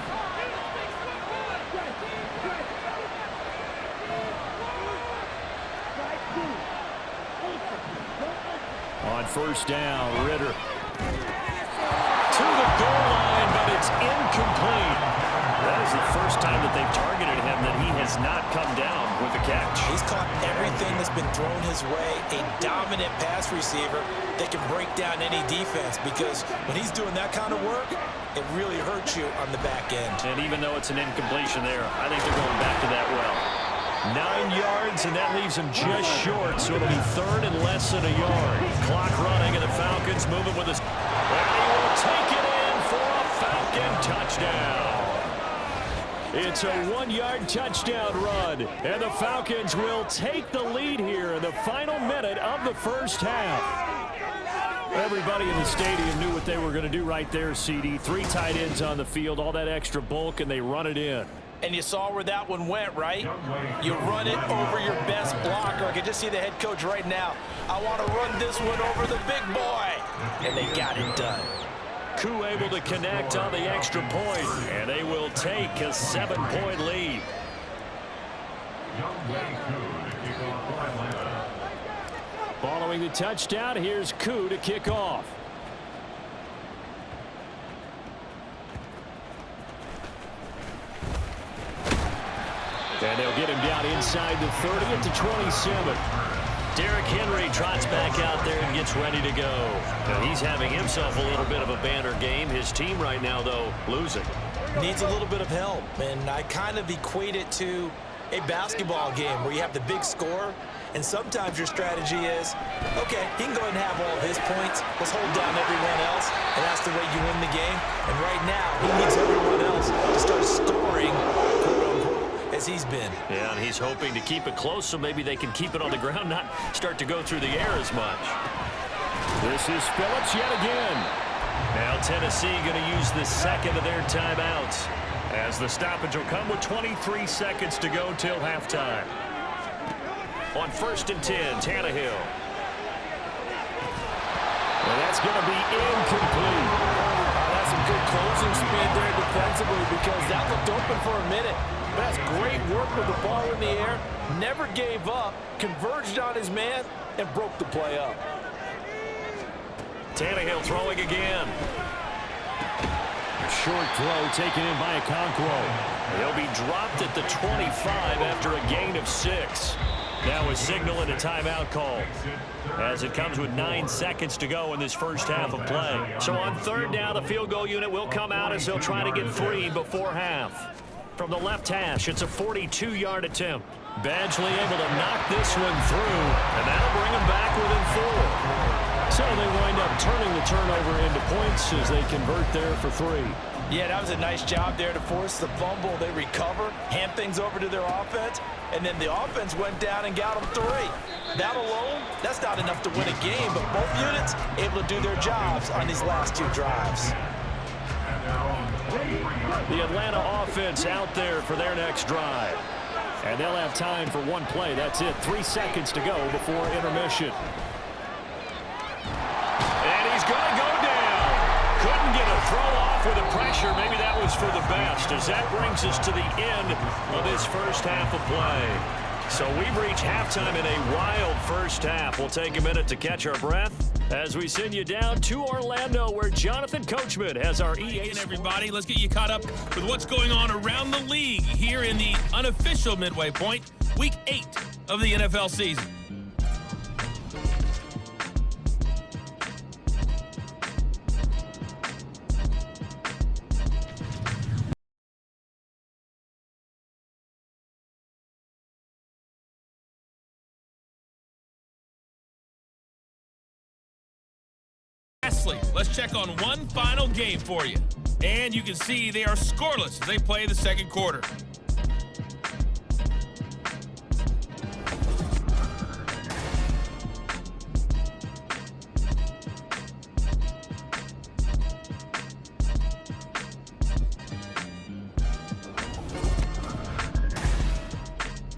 On first down, Ritter to the goal line, but it's incomplete. That is the first time that they've targeted him that he has not come down with a catch. He's caught everything that's been thrown his way. A dominant pass receiver that can break down any defense, because when he's doing that kind of work, it really hurts you on the back end. And even though it's an incompletion there, I think they're going back to that well. 9 yards, and that leaves him just short, so it'll be third and less than a yard. Clock running, and the Falcons moving with his... And he will take it in for a Falcon touchdown. It's a 1-yard touchdown run, and the Falcons will take the lead here in the final minute of the first half. Everybody in the stadium knew what they were going to do right there, CD. 3 tight ends on the field, all that extra bulk, and they run it in. And you saw where that one went, right? You run it over your best blocker. I can just see the head coach right now. I want to run this one over the big boy. And they got it done. Koo able to connect on the extra point, and they will take a 7-point lead. Following the touchdown, here's Koo to kick off. And they'll get him down inside the 30 at the 27. Derrick Henry trots back out there and gets ready to go. And he's having himself a little bit of a banner game. His team right now, though, losing. Needs a little bit of help, and I kind of equate it to a basketball game where you have the big score, and sometimes your strategy is, okay, he can go ahead and have all of his points. Let's hold down everyone else, and that's the way you win the game. And right now, he needs everyone else to start scoring, quote-unquote, as he's been. Yeah, and he's hoping to keep it close so maybe they can keep it on the ground, not start to go through the air as much. This is Phillips yet again. Now Tennessee going to use the second of their timeouts, as the stoppage will come with 23 seconds to go till halftime. On 1st and 10, Tannehill. Well, that's going to be incomplete. That's some good closing speed there defensively because that looked open for a minute. That's great work with the ball in the air. Never gave up, converged on his man, and broke the play up. Tannehill throwing again. Short throw taken in by Okonkwo. He'll be dropped at the 25 after a gain of 6. Now a signal and a timeout call, as it comes with 9 seconds to go in this first half of play. So on 3rd down, the field goal unit will come out as they'll try to get 3 before half. From the left hash, it's a 42-yard attempt. Badgley able to knock this one through, and that'll bring them back within 4. So they wind up turning the turnover into points as they convert there for 3. Yeah, that was a nice job there to force the fumble. They recover, hand things over to their offense, and then the offense went down and got them 3. That alone, that's not enough to win a game, but both units able to do their jobs on these last 2 drives. The Atlanta offense out there for their next drive. And they'll have time for 1 play. That's it. 3 seconds to go before intermission. And he's going to go down. Couldn't get a throw off with the pressure. Maybe that was for the best, as that brings us to the end of this first half of play. So we've reached halftime in a wild first half. We'll take a minute to catch our breath as we send you down to Orlando, where Jonathan Coachman has our EA. And everybody, let's get you caught up with what's going on around the league here in the unofficial midway point, week 8 of the NFL season. Lastly, let's check on one final game for you. And you can see they are scoreless as they play the second quarter.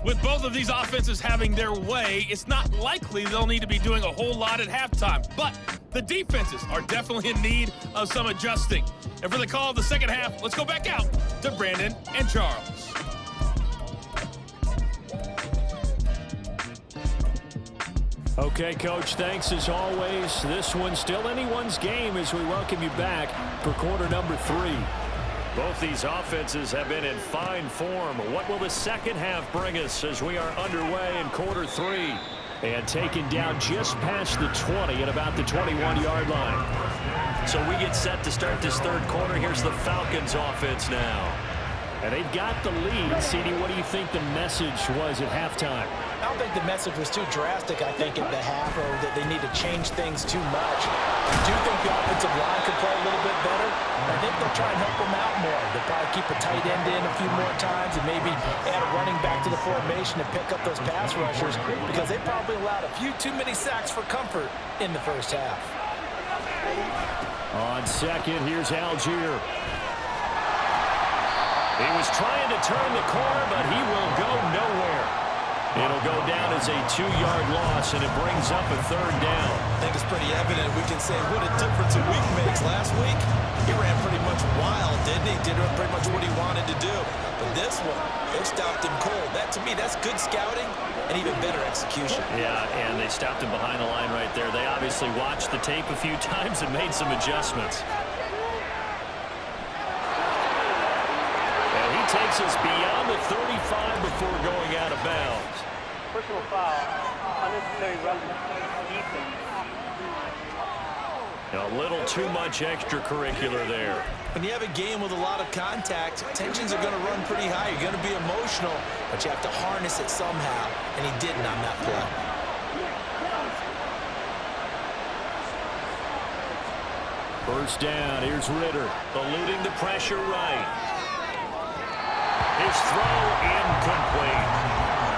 With both of these offenses having their way, it's not likely they'll need to be doing a whole lot at halftime. But the defenses are definitely in need of some adjusting. And for the call of the second half, let's go back out to Brandon and Charles. Okay, Coach, thanks as always. This one's still anyone's game as we welcome you back for quarter number 3. Both these offenses have been in fine form. What will the second half bring us as we are underway in quarter 3? And taken down just past the 20 at about the 21-yard line. So we get set to start this third quarter. Here's the Falcons offense now. And they've got the lead. CD, what do you think the message was at halftime? I don't think the message was too drastic, I think, at the half, or that they need to change things too much. I do think the offensive line could play a little bit better. I think they'll try and help them out more. They'll probably keep a tight end in a few more times and maybe add a running back to the formation to pick up those pass rushers, because they probably allowed a few too many sacks for comfort in the first half. On second, here's Algier. He was trying to turn the corner, but he will go nowhere. It'll go down as a 2-yard loss, and it brings up a third down. I think it's pretty evident. We can say what a difference a week makes. Last week, He ran pretty much wild, didn't he? Did pretty much what he wanted to do. But this one, they stopped him cold. That, to me, that's good scouting and even better execution. Yeah, and they stopped him behind the line right there. They obviously watched the tape a few times and made some adjustments. And he takes us beyond the 35 before going out of bounds. Personal foul, unnecessary roughness, defense. A little too much extracurricular there. When you have a game with a lot of contact, tensions are going to run pretty high. You're going to be emotional, but you have to harness it somehow, and he didn't on that play. First down, here's Ritter, eluding the pressure right. His throw incomplete.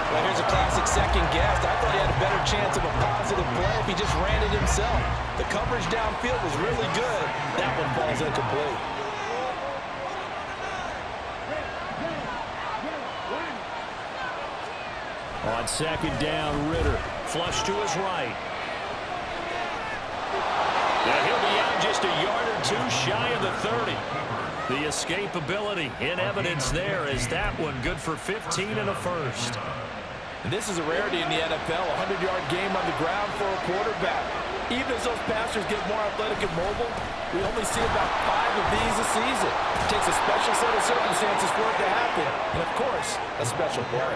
Well, here's a classic second guess. I thought he had a better chance of a positive play if he just ran it himself. The coverage downfield was really good. That one falls incomplete. On second down, Ritter, flush to his right. Now he'll be out just a yard or two shy of the 30. The escapability in evidence there as that one good for 15 and a first. And this is a rarity in the NFL, a 100-yard game on the ground for a quarterback. Even as those passers get more athletic and mobile, we only see about 5 of these a season. It takes a special set of circumstances for it to happen, and of course, a special player.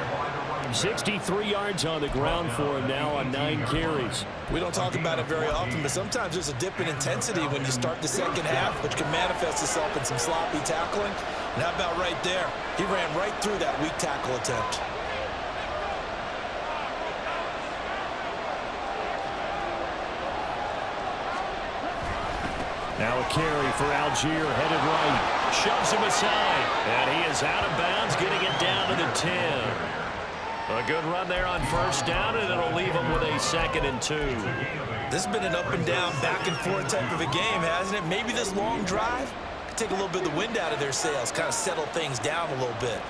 63 yards on the ground for him now on 9 carries. We don't talk about it very often, but sometimes there's a dip in intensity when you start the second half, which can manifest itself in some sloppy tackling. And how about right there? He ran right through that weak tackle attempt. Now a carry for Algier, headed right. Shoves him aside, and he is out of bounds, getting it down to the 10. A good run there on first down, and it'll leave him with a 2nd and 2. This has been an up and down, back and forth type of a game, hasn't it? Maybe this long drive could take a little bit of the wind out of their sails, kind of settle things down a little bit.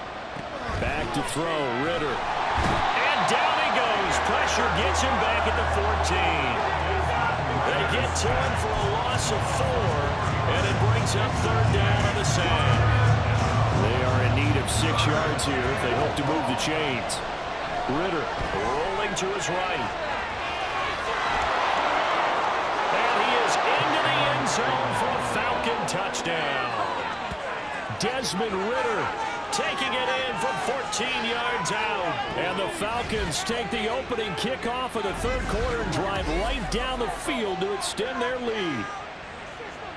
Back to throw, Ritter. And down he goes. Pressure gets him back at the 14. They get to him for a loss of 4, and it brings up third down on the sand. They are in need of 6 yards here if they hope to move the chains. Ritter rolling to his right. And he is into the end zone for a Falcon touchdown. Desmond Ritter taking it in from 14 yards out. And the Falcons take the opening kickoff of the third quarter and drive right down the field to extend their lead.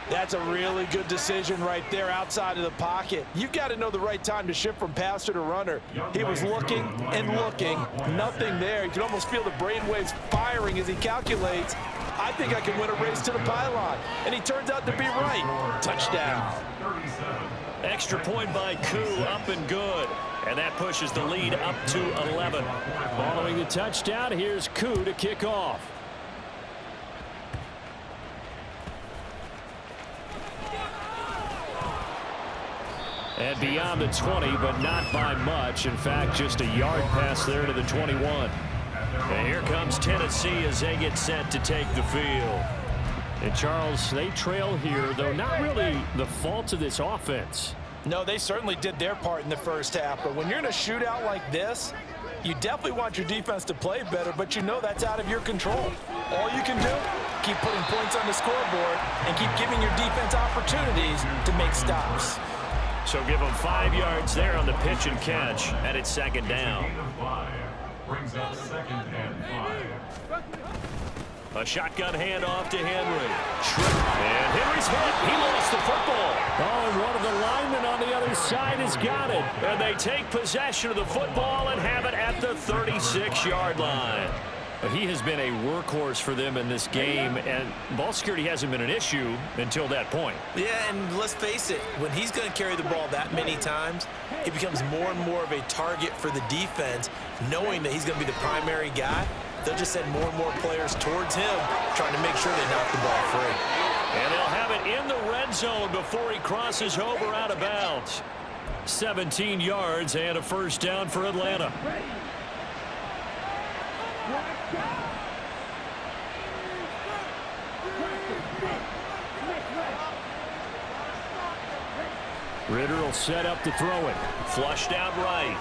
That's a really good decision right there outside of the pocket. You've got to know the right time to shift from passer to runner. He was looking and looking, nothing there. You can almost feel the brainwaves firing as he calculates, I think I can win a race to the pylon. And he turns out to be right. Touchdown. Extra point by Koo, up and good. And that pushes the lead up to 11. Following the touchdown, here's Koo to kick off. And beyond the 20, but not by much. In fact, just a yard pass there to the 21. And here comes Tennessee as they get set to take the field. And Charles, they trail here, though not really the fault of this offense. No, they certainly did their part in the first half. But when you're in a shootout like this, you definitely want your defense to play better, but you know that's out of your control. All you can do, keep putting points on the scoreboard and keep giving your defense opportunities to make stops. So give them 5 yards there on the pitch and catch, and it's second down. Brings up 2nd and 5. A shotgun handoff to Henry. And Henry's hit. He lost the football. Oh, and one of the linemen on the other side has got it. And they take possession of the football and have it at the 36-yard line. He has been a workhorse for them in this game, and ball security hasn't been an issue until that point. Yeah, and let's face it, when he's going to carry the ball that many times, he becomes more and more of a target for the defense, knowing that he's going to be the primary guy. They'll just send more and more players towards him, trying to make sure they knock the ball free. And they'll have it in the red zone before he crosses over out of bounds. 17 yards and a first down for Atlanta. Ritter will set up to throw it. Flushed out right.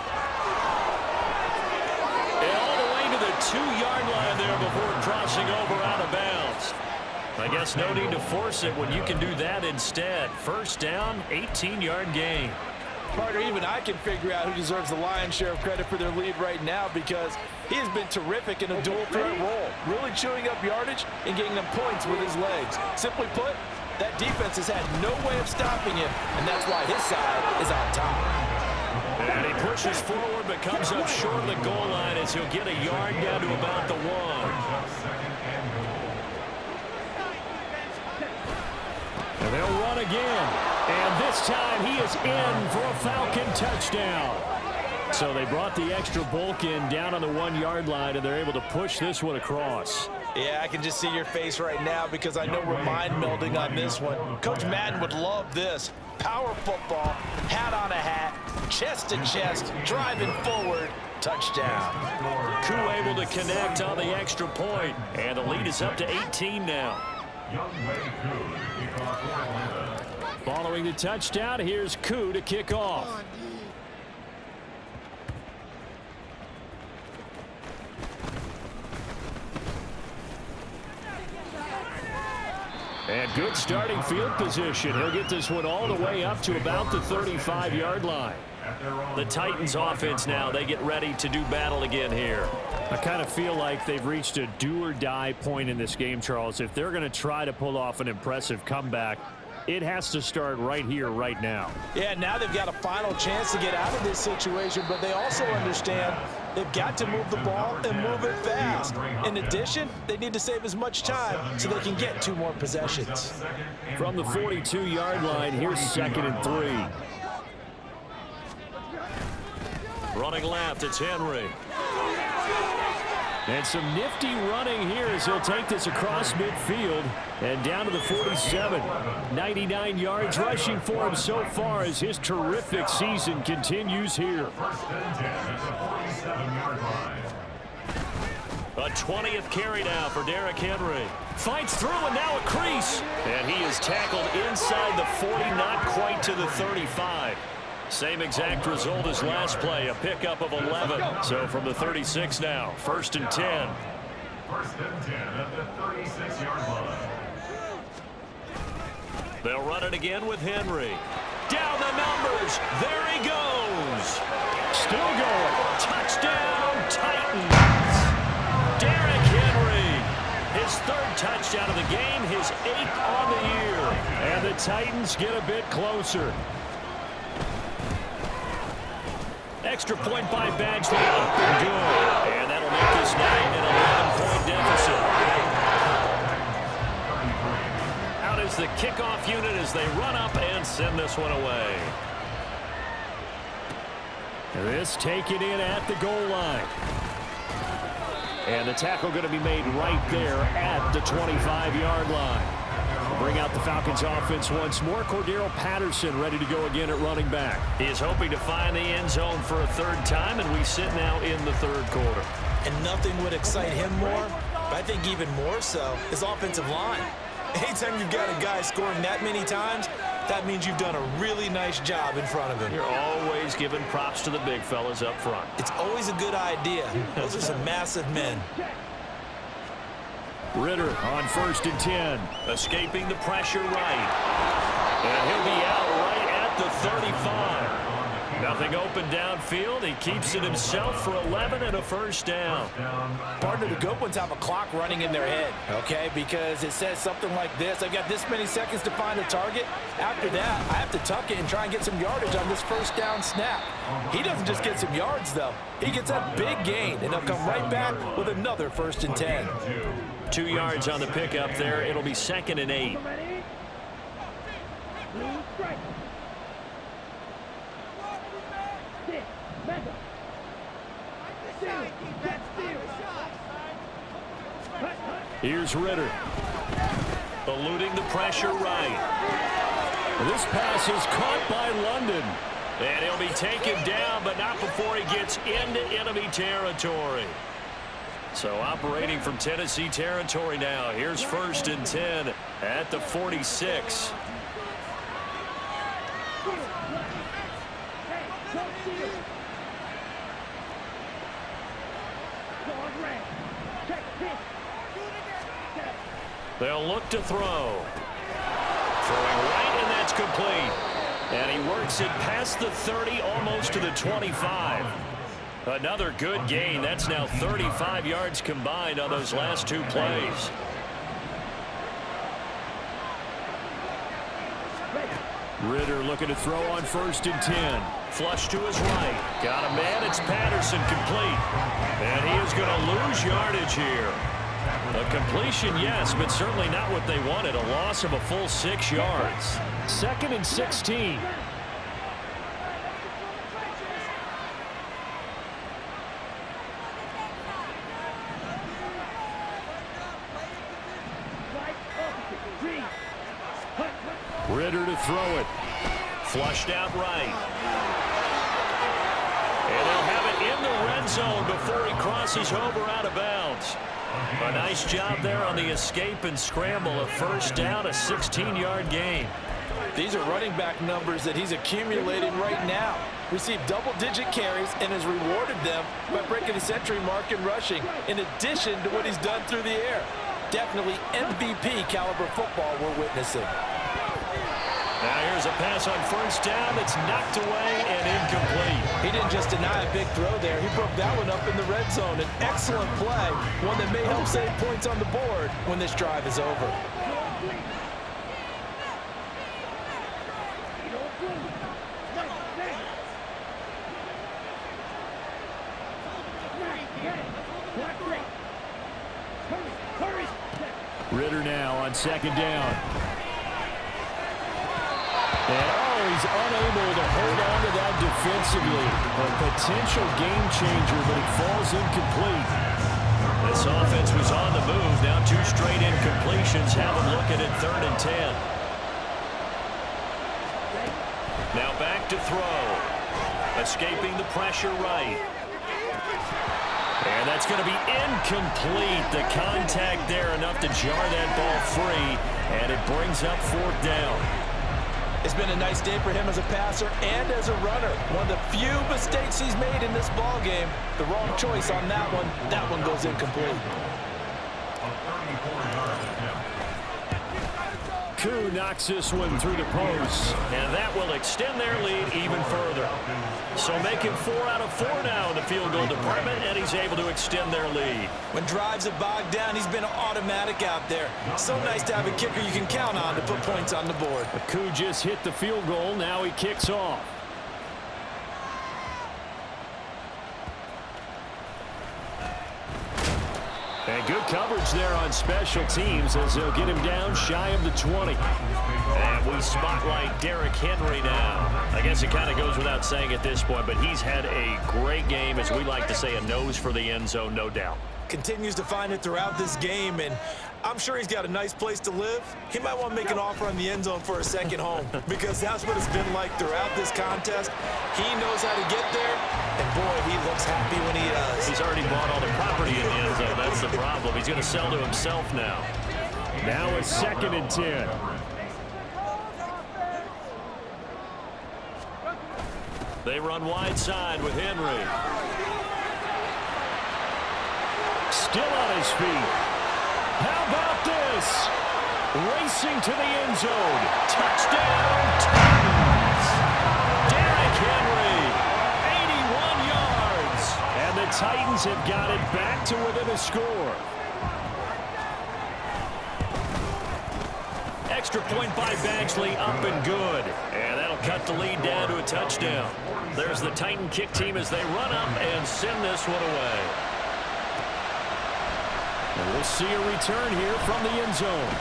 And all the way to the 2-yard line there before crossing over out of bounds. I guess no need to force it when you can do that instead. First down, 18-yard gain. Partner, even I can figure out who deserves the lion's share of credit for their lead right now, because he has been terrific in a dual threat role, really chewing up yardage and getting them points with his legs. Simply put, that defense has had no way of stopping him, and that's why his side is on top. And he pushes forward but comes up short of the goal line as he'll get a yard down to about the 1. And they'll run again. And this time he is in for a Falcon touchdown. So they brought the extra bulk in down on the 1-yard line, and they're able to push this one across. Yeah, I can just see your face right now because I know we're mind melding on this one. Coach Madden would love this. Power football, hat on a hat, chest to chest, driving forward, touchdown. Koo able to connect on the extra point, and the lead is up to 18 now. Following the touchdown, here's Koo to kick off. And good starting field position. He'll get this one all the way up to about the 35-yard line. The Titans offense now, they get ready to do battle again here. I kind of feel like they've reached a do-or-die point in this game, Charles. If they're going to try to pull off an impressive comeback, it has to start right here, right now. Yeah, now they've got a final chance to get out of this situation, but they also understand they've got to move the ball and move it fast. In addition, they need to save as much time so they can get 2 more possessions. From the 42-yard line, here's 2nd and 3. Running left, it's Henry. And some nifty running here as he'll take this across midfield and down to the 47. 99 yards rushing for him so far as his terrific season continues here. A 20th carry now for Derrick Henry. Fights through and now a crease. And he is tackled inside the 40, not quite to the 35. Same exact result as last play, a pickup of 11. So from the 36 now, 1st and 10. 1st and 10 at the 36-yard line. They'll run it again with Henry. Down the numbers. There he goes. Still going. Touchdown, Titans. Derrick Henry. His 3rd touchdown of the game, his 8th on the year. And the Titans get a bit closer. Extra point by Badgley, up and good. And that'll make this night an 11-point deficit. Out is the kickoff unit as they run up and send this one away. This taken in at the goal line. And the tackle going to be made right there at the 25-yard line. Bring out the Falcons offense once more. Cordero Patterson ready to go again at running back. He is hoping to find the end zone for a 3rd time, and we sit now in the 3rd quarter. And nothing would excite him more, but I think even more so, his offensive line. Anytime you've got a guy scoring that many times, that means you've done a really nice job in front of him. You're always giving props to the big fellas up front. It's always a good idea. Those are some massive men. Ritter on 1st and 10. Escaping the pressure right. And he'll be out right at the 35. Nothing open downfield. He keeps it himself for 11 and a 1st down. Partner, the good ones have a clock running in their head, okay? Because it says something like this. I've got this many seconds to find a target. After that, I have to tuck it and try and get some yardage on this 1st down snap. He doesn't just get some yards, though. He gets a big gain, and he'll come right back with another 1st and 10. 2 yards on the pickup there. It'll be 2nd and 8. Here's Ritter. Eluding the pressure right. This pass is caught by London. And he'll be taken down, but not before he gets into enemy territory. So operating from Tennessee territory now. Here's 1st and 10 at the 46. They'll look to throw. Throwing right, and that's complete. And he works it past the 30, almost to the 25. Another good gain. That's now 35 yards combined on those last two plays. Ritter looking to throw on 1st and 10. Flush to his right. Got a man. It's Patterson, complete. And he is going to lose yardage here. A completion, yes, but certainly not what they wanted. A loss of a full 6 yards. 2nd and 16. Ritter to throw it. Flushed out right. And they'll have it in the red zone before he crosses over out of bounds. A nice job there on the escape and scramble. A 1st down, a 16-yard gain. These are running back numbers that he's accumulating right now. Received double-digit carries and has rewarded them by breaking the century mark in rushing, in addition to what he's done through the air. Definitely MVP caliber football we're witnessing. Now here's a pass on 1st down. It's knocked away and incomplete. He didn't just deny a big throw there. He broke that one up in the red zone. An excellent play, one that may help save points on the board when this drive is over. Ritter now on 2nd down. And he's unable to hold on to that defensively. A potential game changer, but it falls incomplete. This offense was on the move. Now 2 straight incompletions have them looking at 3rd and 10. Now back to throw. Escaping the pressure right. And that's going to be incomplete. The contact there enough to jar that ball free. And it brings up 4th down. It's been a nice day for him as a passer and as a runner. One of the few mistakes he's made in this ball game. The wrong choice on that one. That one goes incomplete. Koo knocks this one through the post. And that will extend their lead even further. So making 4 out of 4 now in the field goal department, and he's able to extend their lead. When drives have bogged down, he's been automatic out there. So nice to have a kicker you can count on to put points on the board. Koo just hit the field goal. Now he kicks off. And good coverage there on special teams as they'll get him down shy of the 20. And we spotlight Derrick Henry now. I guess it kind of goes without saying at this point, but he's had a great game, as we like to say, a nose for the end zone, no doubt. Continues to find it throughout this game, and I'm sure he's got a nice place to live. He might want to make an offer on the end zone for a second home, because that's what it's been like throughout this contest. He knows how to get there, and boy, he looks happy when he does. He's already bought all the property in the end zone. That's the problem. He's going to sell to himself now. Now a 2nd and 10. They run wide side with Henry. Still on his feet. How about this? Racing to the end zone. Touchdown, Titans! Derrick Henry, 81 yards. And the Titans have got it back to within a score. Extra point by Badgley, up and good. And that'll cut the lead down to a touchdown. There's the Titan kick team as they run up and send this one away. And we'll see a return here from the end zone.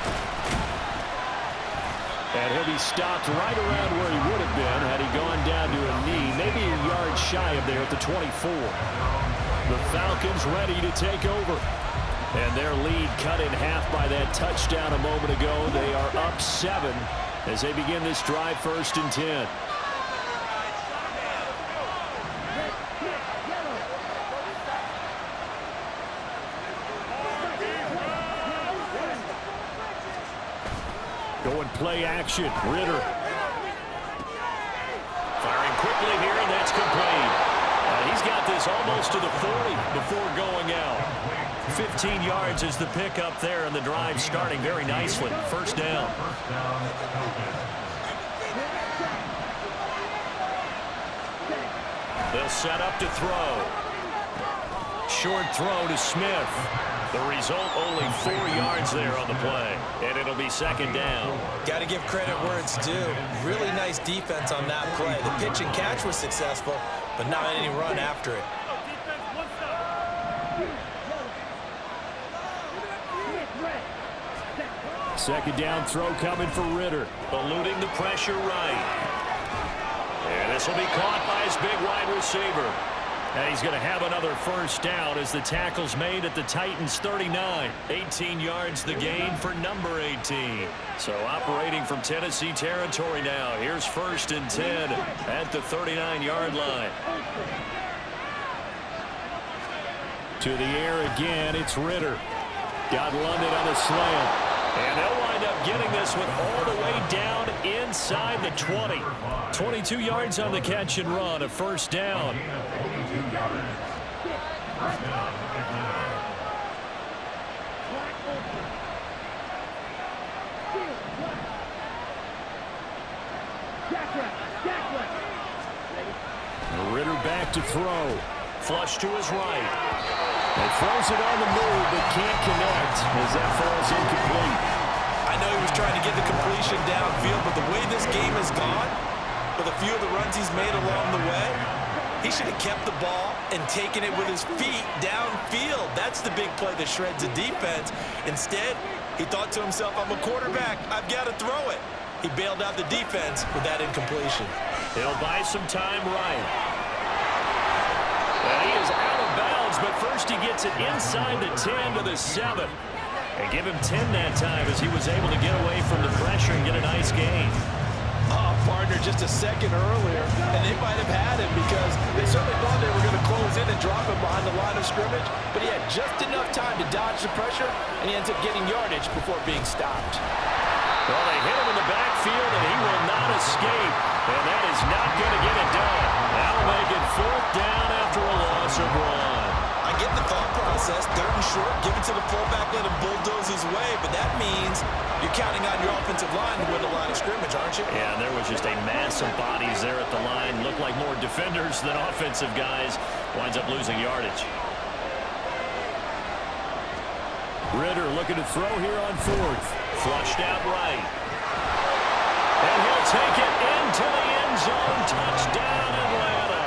And he'll be stopped right around where he would have been had he gone down to a knee, maybe a yard shy of there at the 24. The Falcons ready to take over. And their lead cut in half by that touchdown a moment ago. They are up 7 as they begin this drive, 1st and 10. Going play action. Ritter. Firing quickly here, and that's complete. He's got this almost to the 40 before going out. 15 yards is the pickup there, and the drive starting very nicely. First down. They'll set up to throw. Short throw to Smith. The result, only 4 yards there on the play, and it'll be second down. Got to give credit where it's due. Really nice defense on that play. The pitch and catch was successful, but not any run after it. Second down throw coming for Ritter. Eluding the pressure right. And this will be caught by his big wide receiver. And he's going to have another first down as the tackle's made at the Titans' 39. 18 yards the gain for number 18. So operating from Tennessee territory now. Here's 1st and 10 at the 39-yard line. To the air again, it's Ritter. Got London on a slant. And they'll wind up getting this one all the way down inside the 20. 22 yards on the catch and run, a first down. Ritter back to throw. Flush to his right. And throws it on the move, but can't connect as that falls incomplete. I know he was trying to get the completion downfield, but the way this game has gone, with a few of the runs he's made along the way, he should have kept the ball and taken it with his feet downfield. That's the big play that shreds the defense. Instead, he thought to himself, I'm a quarterback, I've got to throw it. He bailed out the defense with that incompletion. He'll buy some time right. And he is out of bounds, but first he gets it inside the 10 to the 7. And give him 10 that time as he was able to get away from the pressure and get a nice gain. Oh, partner, just a second earlier, and they might have had him because they certainly thought they were going to close in and drop him behind the line of scrimmage, but he had just enough time to dodge the pressure, and he ends up getting yardage before being stopped. Well, they hit him in the backfield, and he will not escape. And that is not going to get it done. That'll make it 4th down after a loss of 1. I get the thought process. 3rd and short, give it to the fullback, let him bulldoze his way. But that means you're counting on your offensive line to win the line of scrimmage, aren't you? Yeah, and there was just a mass of bodies there at the line. Looked like more defenders than offensive guys. Winds up losing yardage. Ritter looking to throw here on 4th. Flushed out right. And he'll take it into the end zone. Touchdown, Atlanta.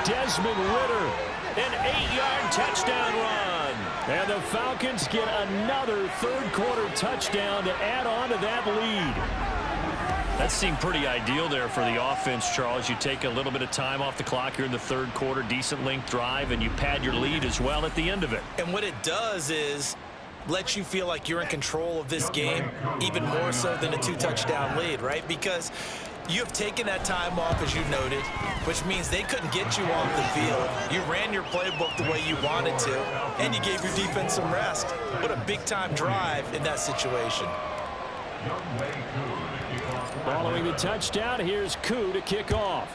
Desmond Ritter. An 8-yard touchdown run. And the Falcons get another 3rd quarter touchdown to add on to that lead. That seemed pretty ideal there for the offense, Charles. You take a little bit of time off the clock here in the 3rd quarter, decent length drive, and you pad your lead as well at the end of it. And what it does is lets you feel like you're in control of this game, even more so than a 2-touchdown lead, right? Because you have taken that time off, as you noted, which means they couldn't get you off the field. You ran your playbook the way you wanted to, and you gave your defense some rest. What a big-time drive in that situation. Following the touchdown, here's Koo to kick off.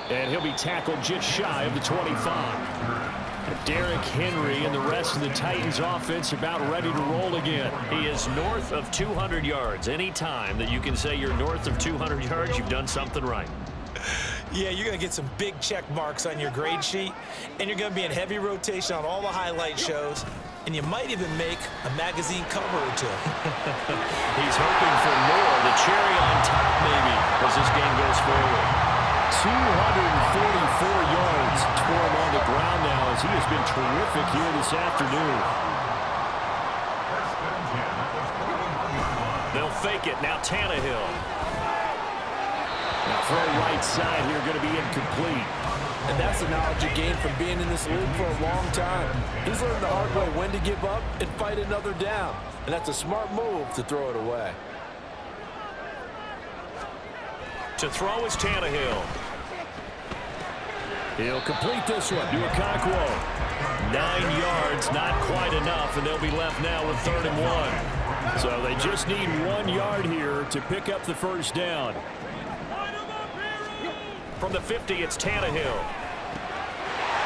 And he'll be tackled just shy of the 25. Derrick Henry and the rest of the Titans offense about ready to roll again. He is north of 200 yards. Any time that you can say you're north of 200 yards, you've done something right. Yeah, you're going to get some big check marks on your grade sheet, and you're going to be in heavy rotation on all the highlight shows, and you might even make a magazine cover or two. He's hoping for more, the cherry on top maybe, as this game goes forward. 244 yards for him on the ground now as he has been terrific here this afternoon. They'll fake it. Now Tannehill. Now throw right side here going to be incomplete. And that's the knowledge you gain from being in this league for a long time. He's learned the hard way when to give up and fight another down. And that's a smart move to throw it away. To throw is Tannehill. He'll complete this one to Okonkwo. 9 yards, not quite enough, and they'll be left now with 3rd and 1. So they just need 1 yard here to pick up the first down. From the 50, it's Tannehill.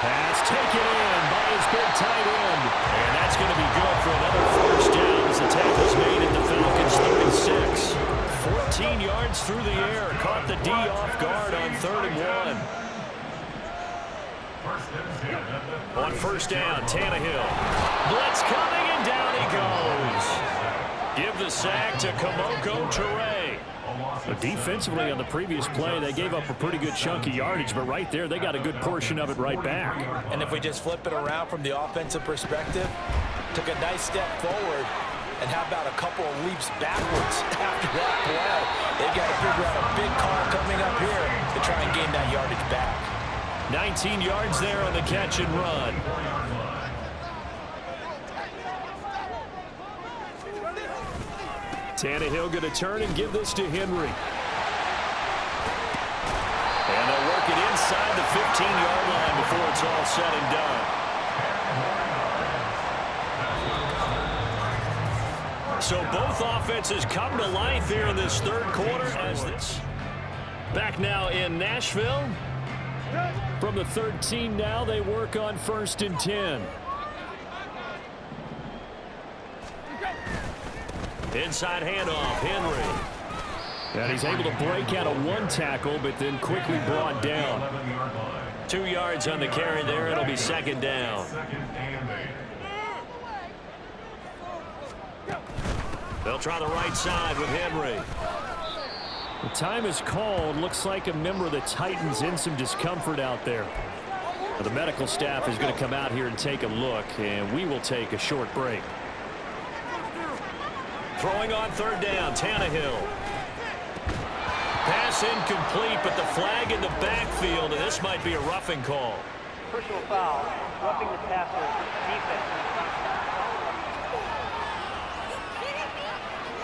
Pass taken in by his big tight end. And that's going to be good for another first down as the tackle's made at the Falcons' 36. 14 yards through the air. Caught the D off guard on 3rd and 1. On first down, Tannehill. Blitz coming, and down he goes. Give the sack to Kamoko Toure. But defensively on the previous play, they gave up a pretty good chunk of yardage, but right there, they got a good portion of it right back. And if we just flip it around from the offensive perspective, took a nice step forward, and how about a couple of leaps backwards after that play? They've got to figure out a big call coming up here to try and gain that yardage back. 19 yards there on the catch and run. Tannehill going to turn and give this to Henry. And they'll work it inside the 15-yard line before it's all said and done. So both offenses come to life here in this third quarter. As this back now in Nashville. From the 13 now, they work on 1st and 10. Inside handoff, Henry. And he's able to break out of one tackle, but then quickly brought down. 2 yards on the carry there. It'll be 2nd down. They'll try the right side with Henry. The time is called. Looks like a member of the Titans in some discomfort out there. The medical staff is going to come out here and take a look, and we will take a short break. Throwing on 3rd down, Tannehill. Pass incomplete, but the flag in the backfield, and this might be a roughing call. Personal foul, roughing the passer, defense.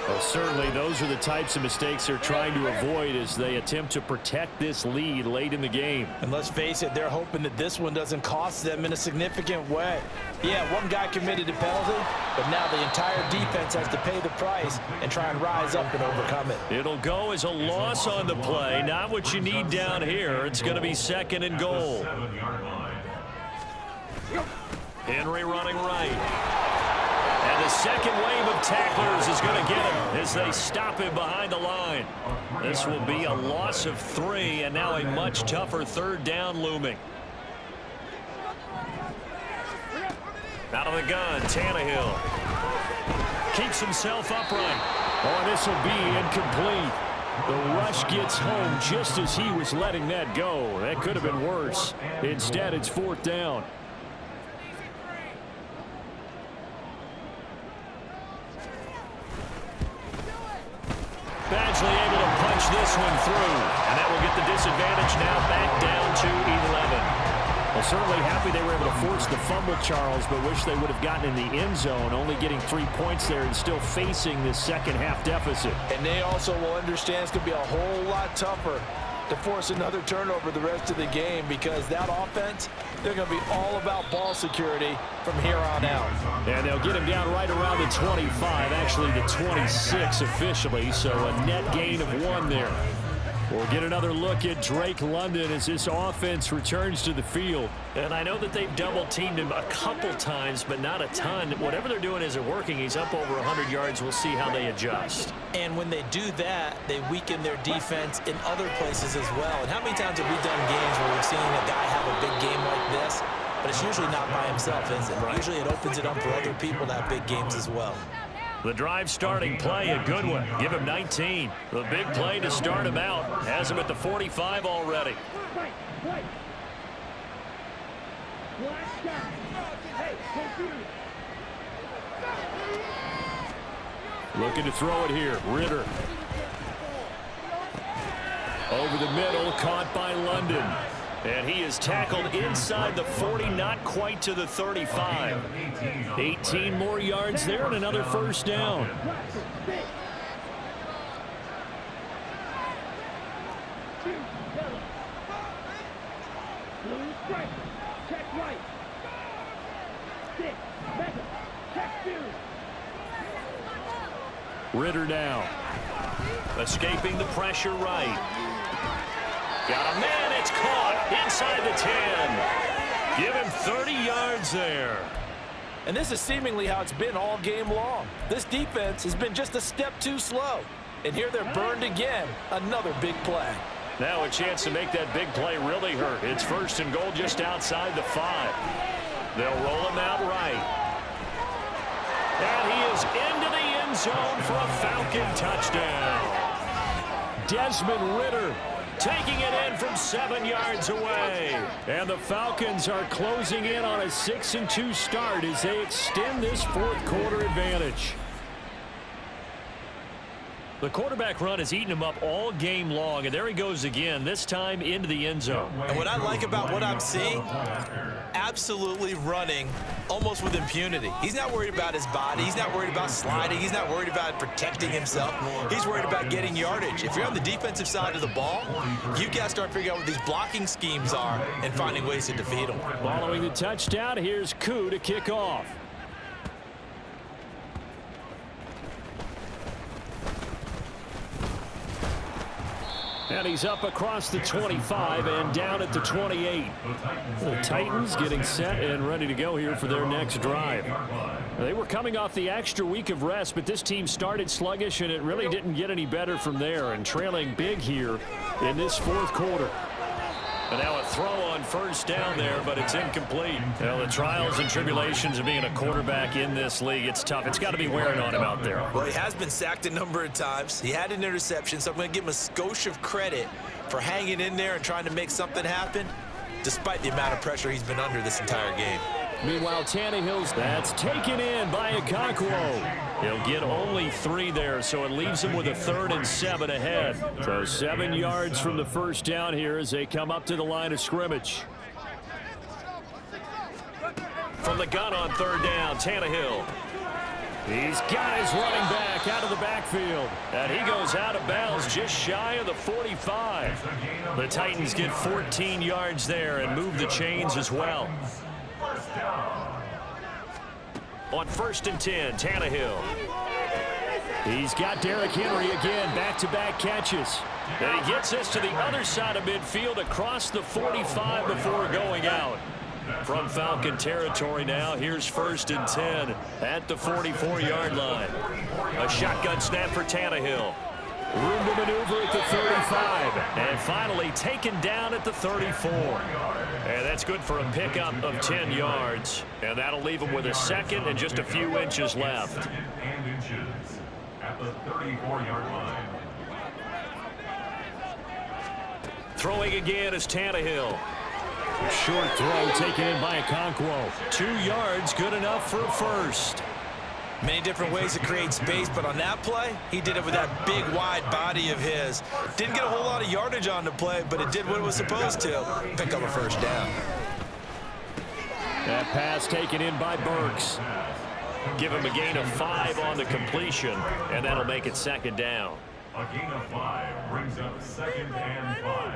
Well, certainly those are the types of mistakes they're trying to avoid as they attempt to protect this lead late in the game. And let's face it, they're hoping that this one doesn't cost them in a significant way. Yeah, one guy committed a penalty, but now the entire defense has to pay the price and try and rise up and overcome it. It'll go as a loss on the play. Not what you need down here. It's going to be 2nd and goal. Henry running right. And the second wave of tacklers is going to get him as they stop him behind the line. This will be a loss of 3, and now a much tougher 3rd down looming. Out of the gun, Tannehill. Keeps himself upright. Oh, this will be incomplete. The rush gets home just as he was letting that go. That could have been worse. Instead, it's 4th down. Badgley able to punch this one through, and that will get the disadvantage now back down to 11. Well, certainly happy they were able to force the fumble, Charles, but wish they would have gotten in the end zone, only getting 3 points there and still facing this second-half deficit. And they also will understand it's going to be a whole lot tougher to force another turnover the rest of the game because that offense, they're going to be all about ball security from here on out. And they'll get him down right around the 25, actually the 26 officially, so a net gain of 1 there. We'll get another look at Drake London as this offense returns to the field. And I know that they've double-teamed him a couple times, but not a ton. Whatever they're doing isn't working. He's up over 100 yards. We'll see how they adjust. And when they do that, they weaken their defense in other places as well. And how many times have we done games where we've seen a guy have a big game like this, but it's usually not by himself, is it? Right. Usually it opens it up for other people to have big games as well. The drive starting play, a good one. Give him 19. The big play to start him out. Has him at the 45 already. Looking to throw it here. Ritter. Over the middle, caught by London. And he is tackled inside the 40, not quite to the 35. 18 more yards there and another first down. Ritter now. Escaping the pressure right. Got a man, it's caught inside the 10. Give him 30 yards there. And this is seemingly how it's been all game long. This defense has been just a step too slow. And here they're burned again. Another big play. Now a chance to make that big play really hurt. It's 1st and goal just outside the 5. They'll roll him out right. And he is into the end zone for a Falcon touchdown. Desmond Ridder taking it in from 7 yards away. And the Falcons are closing in on a 6-2 start as they extend this 4th quarter advantage. The quarterback run has eaten him up all game long, and there he goes again, this time into the end zone. And what I like about what I'm seeing, absolutely running almost with impunity. He's not worried about his body. He's not worried about sliding. He's not worried about protecting himself. He's worried about getting yardage. If you're on the defensive side of the ball, you've got to start figuring out what these blocking schemes are and finding ways to defeat them. Following the touchdown, here's Koo to kick off. And he's up across the 25 and down at the 28. The Titans getting set and ready to go here for their next drive. They were coming off the extra week of rest, but this team started sluggish, and it really didn't get any better from there, and trailing big here in this 4th quarter. And now a throw on 1st down there, but it's incomplete. Well, the trials and tribulations of being a quarterback in this league, it's tough. It's got to be wearing on him out there. Well, he has been sacked a number of times. He had an interception, so I'm going to give him a skosh of credit for hanging in there and trying to make something happen, despite the amount of pressure he's been under this entire game. Meanwhile, Tannehill's that's taken in by Okonkwo. He'll get only 3 there, so it leaves him with a 3rd and 7 ahead. So 7 yards from the 1st down here as they come up to the line of scrimmage. From the gun on 3rd down, Tannehill. He's got his running back out of the backfield. And he goes out of bounds just shy of the 45. The Titans get 14 yards there and move the chains as well. On 1st and 10, Tannehill. He's got Derrick Henry again, back-to-back catches. And he gets us to the other side of midfield across the 45 before going out. From Falcon territory now, here's 1st and 10 at the 44-yard line. A shotgun snap for Tannehill. Room to maneuver at the 35. And finally taken down at the 34. And that's good for a pickup of 10 yards. And that'll leave him with a 2nd and just a few inches left. At the 34-yard line. Throwing again is Tannehill. Short throw taken in by Okonkwo. 2 yards, good enough for a 1st. Many different ways to create space, but on that play, he did it with that big, wide body of his. Didn't get a whole lot of yardage on the play, but it did what it was supposed to. Pick up a 1st down. That pass taken in by Burks. Give him a gain of 5 on the completion, and that'll make it 2nd down. A gain of 5 brings up 2nd and 5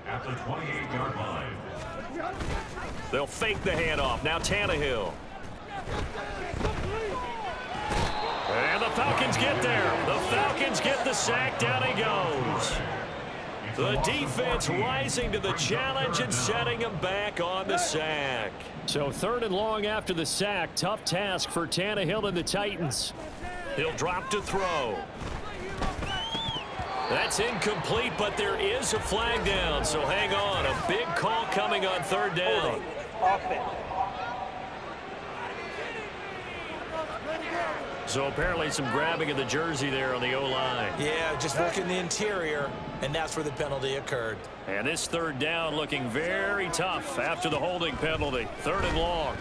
at the 28-yard line. They'll fake the handoff. Now Tannehill. And the Falcons get there. The Falcons get the sack. Down he goes. The defense rising to the challenge and setting him back on the sack. So 3rd and long after the sack. Tough task for Tannehill and the Titans. He'll drop to throw. That's incomplete, but there is a flag down, so hang on. A big call coming on 3rd down. Offense. So apparently some grabbing of the jersey there on the O-line. Yeah, just working the interior, and that's where the penalty occurred. And this 3rd down looking very tough after the holding penalty. 3rd and long.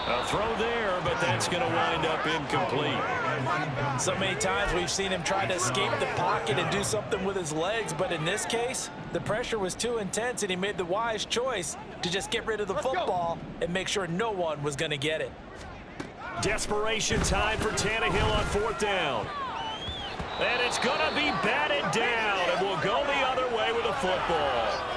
A throw there, but that's going to wind up incomplete. So many times we've seen him try to escape the pocket and do something with his legs, but in this case, the pressure was too intense, and he made the wise choice to just get rid of the football and make sure no one was going to get it. Desperation time for Tannehill on 4th down. And it's going to be batted down, and we'll go the other way with a football.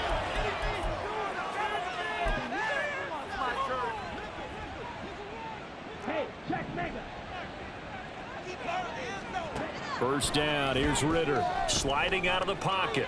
First down, here's Ridder sliding out of the pocket.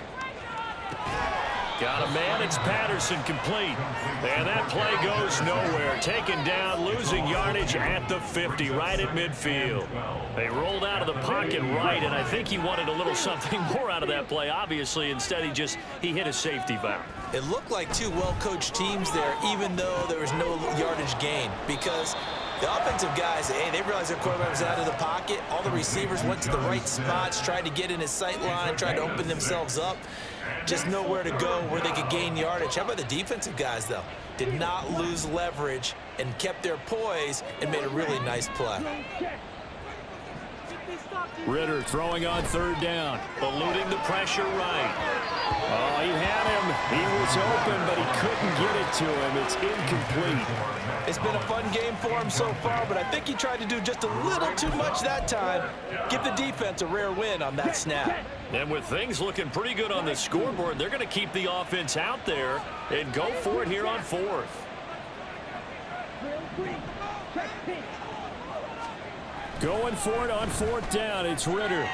Got a man, it's Patterson, complete. And that play goes nowhere. Taken down, losing yardage at the 50, right at midfield. They rolled out of the pocket right, and I think he wanted a little something more out of that play, obviously. Instead, he hit a safety valve. It looked like two well-coached teams there, even though there was no yardage gain, because the offensive guys, hey, they realized their quarterback was out of the pocket. All the receivers went to the right spots, tried to get in his sight line, tried to open themselves up. Just nowhere to go where they could gain yardage. How about the defensive guys, though? Did not lose leverage and kept their poise and made a really nice play. Ritter throwing on third down, eluding the pressure right. Oh, he had him. He was open, but he couldn't get it to him. It's incomplete. It's been a fun game for him so far, but I think he tried to do just a little too much that time. Give the defense a rare win on that snap. And with things looking pretty good on the scoreboard, they're going to keep the offense out there and go for it here on fourth. Going for it on fourth down. It's Ritter.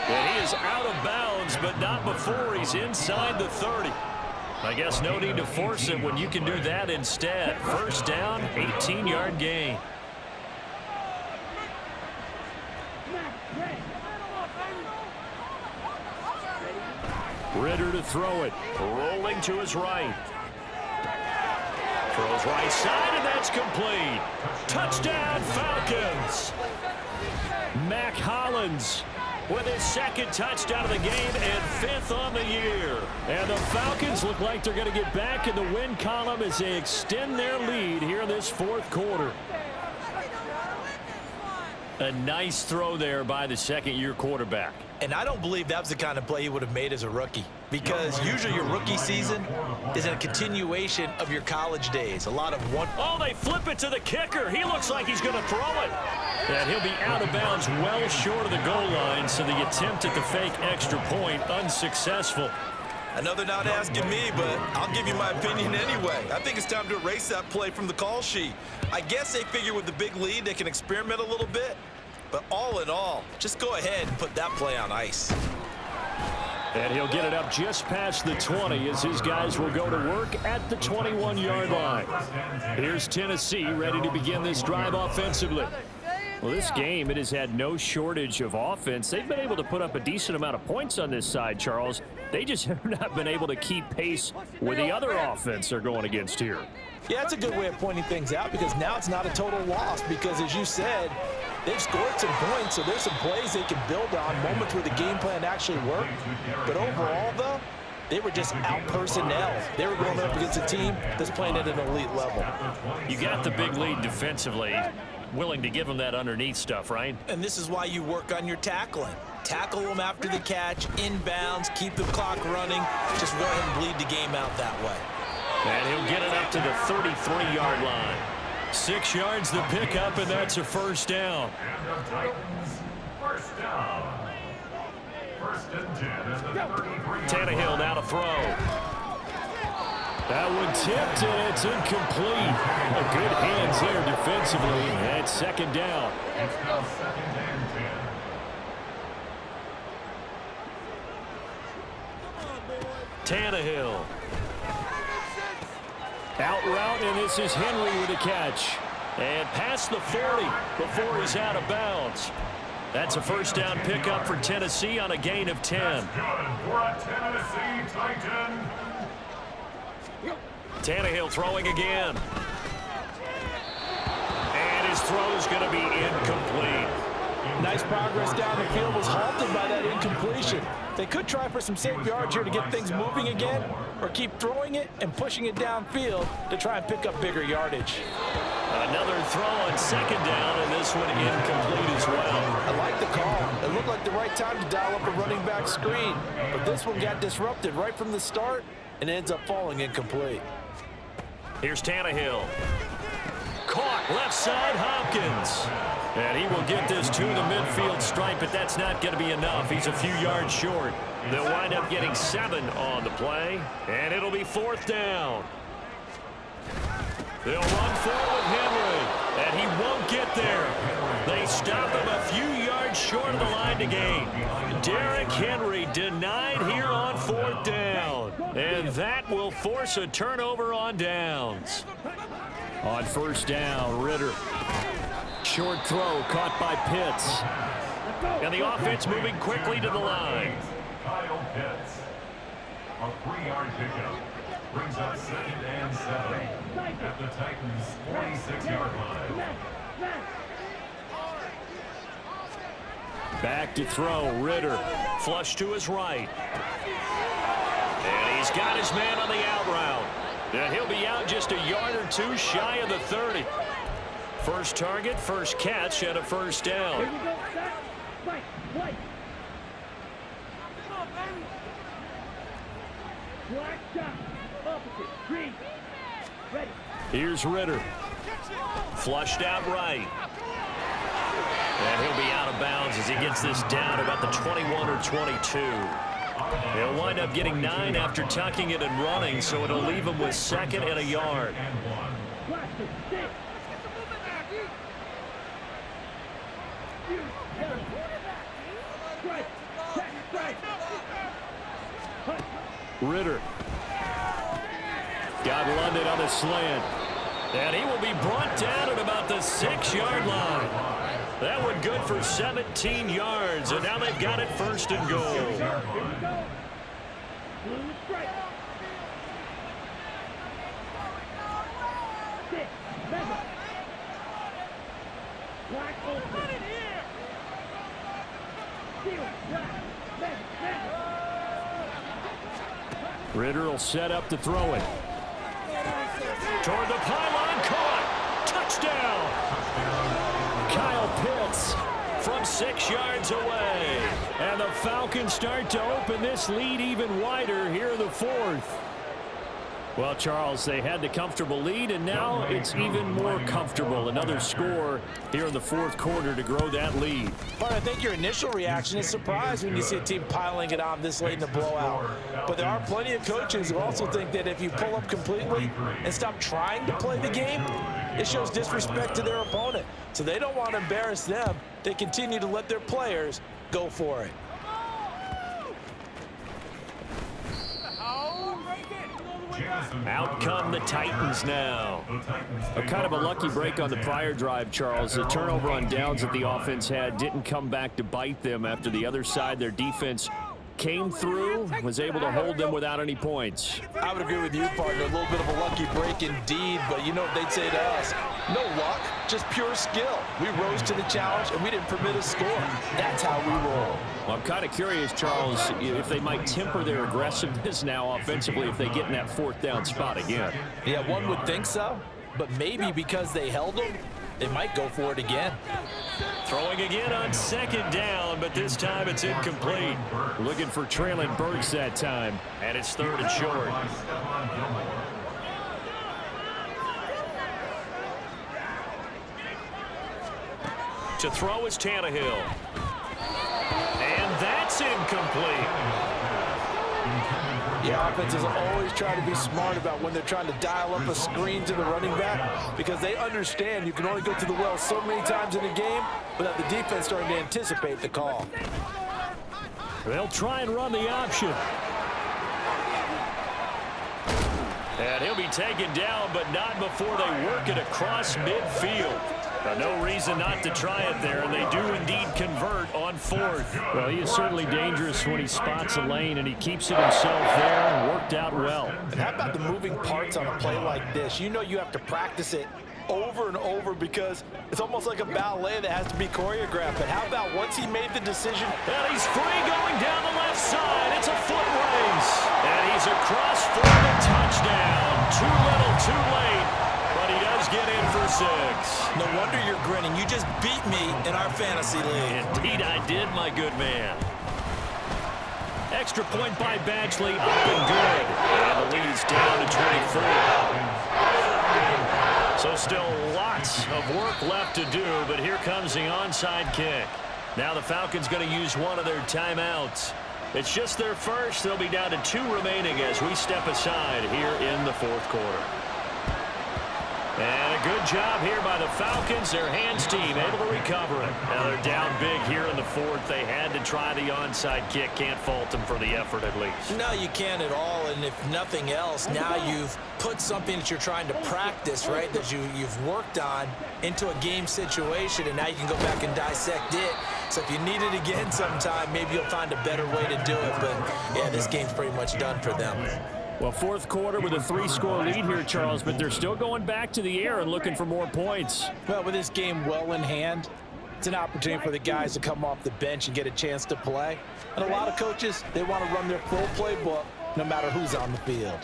And he is out of bounds, but not before he's inside the 30. I guess no need to force it when you can do that instead. First down, 18-yard gain. Ritter to throw it. Rolling to his right. Throws right side, and that's complete. Touchdown, Falcons. Mac Hollins with his second touchdown of the game and fifth on the year. And the Falcons look like they're going to get back in the win column as they extend their lead here in this fourth quarter. A nice throw there by the second-year quarterback. And I don't believe that was the kind of play he would have made as a rookie, because usually your rookie season is a continuation of your college days. A lot of one. Oh, they flip it to the kicker. He looks like he's going to throw it. And he'll be out of bounds well short of the goal line, so the attempt at the fake extra point unsuccessful. I know they're not asking me, but I'll give you my opinion anyway. I think it's time to erase that play from the call sheet. I guess they figure with the big lead they can experiment a little bit. But all in all, just go ahead and put that play on ice. And he'll get it up just past the 20 as his guys will go to work at the 21-yard line. Here's Tennessee ready to begin this drive offensively. Well, this game, it has had no shortage of offense. They've been able to put up a decent amount of points on this side, Charles. They just have not been able to keep pace with the other offense they're going against here. Yeah, that's a good way of pointing things out, because now it's not a total loss, because as you said, they've scored some points, so there's some plays they can build on, moments where the game plan actually worked. But overall, though, they were just out-personnel. They were going up against a team that's playing at an elite level. You got the big lead defensively, willing to give them that underneath stuff, right? And this is why you work on your tackling. Tackle them after the catch, inbounds, keep the clock running. Just go ahead and bleed the game out that way. And he'll get it up to the 33-yard line. 6 yards the pickup, and that's a first down. And the Titans, first down. First and 10 at the 33. Tannehill now to throw. That one tipped, and it's incomplete. A good hands there defensively. And second down. It's now second and 10. Tannehill. Out route, and this is Henry with a catch. And past the 40 before he's out of bounds. That's a first down pickup for Tennessee on a gain of 10. Good for a Tennessee Titan. Tannehill throwing again. And his throw's going to be incomplete. Nice progress down the field was halted by that incompletion. They could try for some safe yards here to get things moving again, or keep throwing it and pushing it downfield to try and pick up bigger yardage. Another throw on second down, and this one incomplete as well. I like the call. It looked like the right time to dial up a running back screen, but this one got disrupted right from the start and ends up falling incomplete. Here's Tannehill. Caught left side, Hopkins. And he will get this to the midfield stripe, but that's not going to be enough. He's a few yards short. They'll wind up getting 7 on the play, and it'll be fourth down. They'll run forward with Henry, and he won't get there. They stop him a few yards yards short of the line to gain. Derrick Henry denied here on 4th down. And that will force a turnover on downs. On 1st down, Ritter. Short throw caught by Pitts. And the offense moving quickly to the line. Kyle Pitts. A 3-yard pickup brings up 2nd and 7 at the Titans' 46-yard line. Back to throw, Ritter. Flush to his right. And he's got his man on the out route. And he'll be out just a yard or two shy of the 30. First target, first catch, and a 1st down. Here we go, set, right, right. Come on, baby. Black shot, opposite, green, ready. Here's Ritter. Flushed out right. And he'll be out of bounds as he gets this down about the 21 or 22. He'll wind up getting 9 after tucking it and running, so it'll leave him with 2nd and a yard. Ritter. Got London on the slant. And he will be brought down at about the 6-yard line. That one good for 17 yards, and now they've got it 1st and goal. Here we go. Blue strike. 6, 7. Black open. Steel, black, red. Ritter will set up to throw it. Toward the pylon, caught. Touchdown. Kyle Pitts From 6 yards away. And the Falcons start to open this lead even wider here in the 4th. Well, Charles, they had the comfortable lead, and now it's even more comfortable. Another score here in the 4th quarter to grow that lead. But I think your initial reaction is surprise when you see a team piling it on this late in the blowout. But there are plenty of coaches who also think that if you pull up completely and stop trying to play the game, it shows disrespect to their opponent. So they don't want to embarrass them. They continue to let their players go for it. Out come the Titans now. A kind of a lucky break on the prior drive, Charles. The turnover on downs that the offense had didn't come back to bite them after the other side. Their defense came through, was able to hold them without any points. I would agree with you, partner. A little bit of a lucky break indeed, but you know what they'd say to us? No luck, just pure skill. We rose to the challenge, and we didn't permit a score. That's how we roll. Well, I'm kind of curious, Charles, if they might temper their aggressiveness now offensively if they get in that 4th down spot again. Yeah, one would think so, but maybe because they held them, they might go for it again. Throwing again on 2nd down, but this time it's incomplete. Looking for Traylon Burks that time. And it's 3rd and short. To throw is Tannehill. And that's incomplete. Yeah, offenses always try to be smart about when they're trying to dial up a screen to the running back because they understand you can only go to the well so many times in a game without the defense starting to anticipate the call. They'll try and run the option. And he'll be taken down, but not before they work it across midfield. No reason not to try it there, and they do indeed convert on 4th. Well, he is certainly dangerous when he spots a lane, and he keeps it himself there and worked out well. And how about the moving parts on a play like this? You know you have to practice it over and over because it's almost like a ballet that has to be choreographed. But how about once he made the decision? And he's free going down the left side. It's a foot race. And he's across for the touchdown. Too little, too late. But he does get in for 6. No wonder you're grinning. You just beat me in our fantasy league. Indeed I did, my good man. Extra point by Badgley, up and good. And the lead's down to 24. So still lots of work left to do, but here comes the onside kick. Now the Falcons going to use one of their timeouts. It's just their first. They'll be down to 2 remaining as we step aside here in the 4th quarter. And a good job here by the Falcons. Their hands team able to recover it. Now they're down big here in the fourth. They had to try the onside kick. Can't fault them for the effort at least. No, you can't at all. And if nothing else, now you've put something that you're trying to practice, right, that you've worked on into a game situation, and now you can go back and dissect it. So if you need it again sometime, maybe you'll find a better way to do it. But, yeah, this game's pretty much done for them. Well, fourth quarter with a 3-score lead here, Charles, but they're still going back to the air and looking for more points. Well, with this game well in hand, it's an opportunity for the guys to come off the bench and get a chance to play. And a lot of coaches, they want to run their full playbook no matter who's on the field.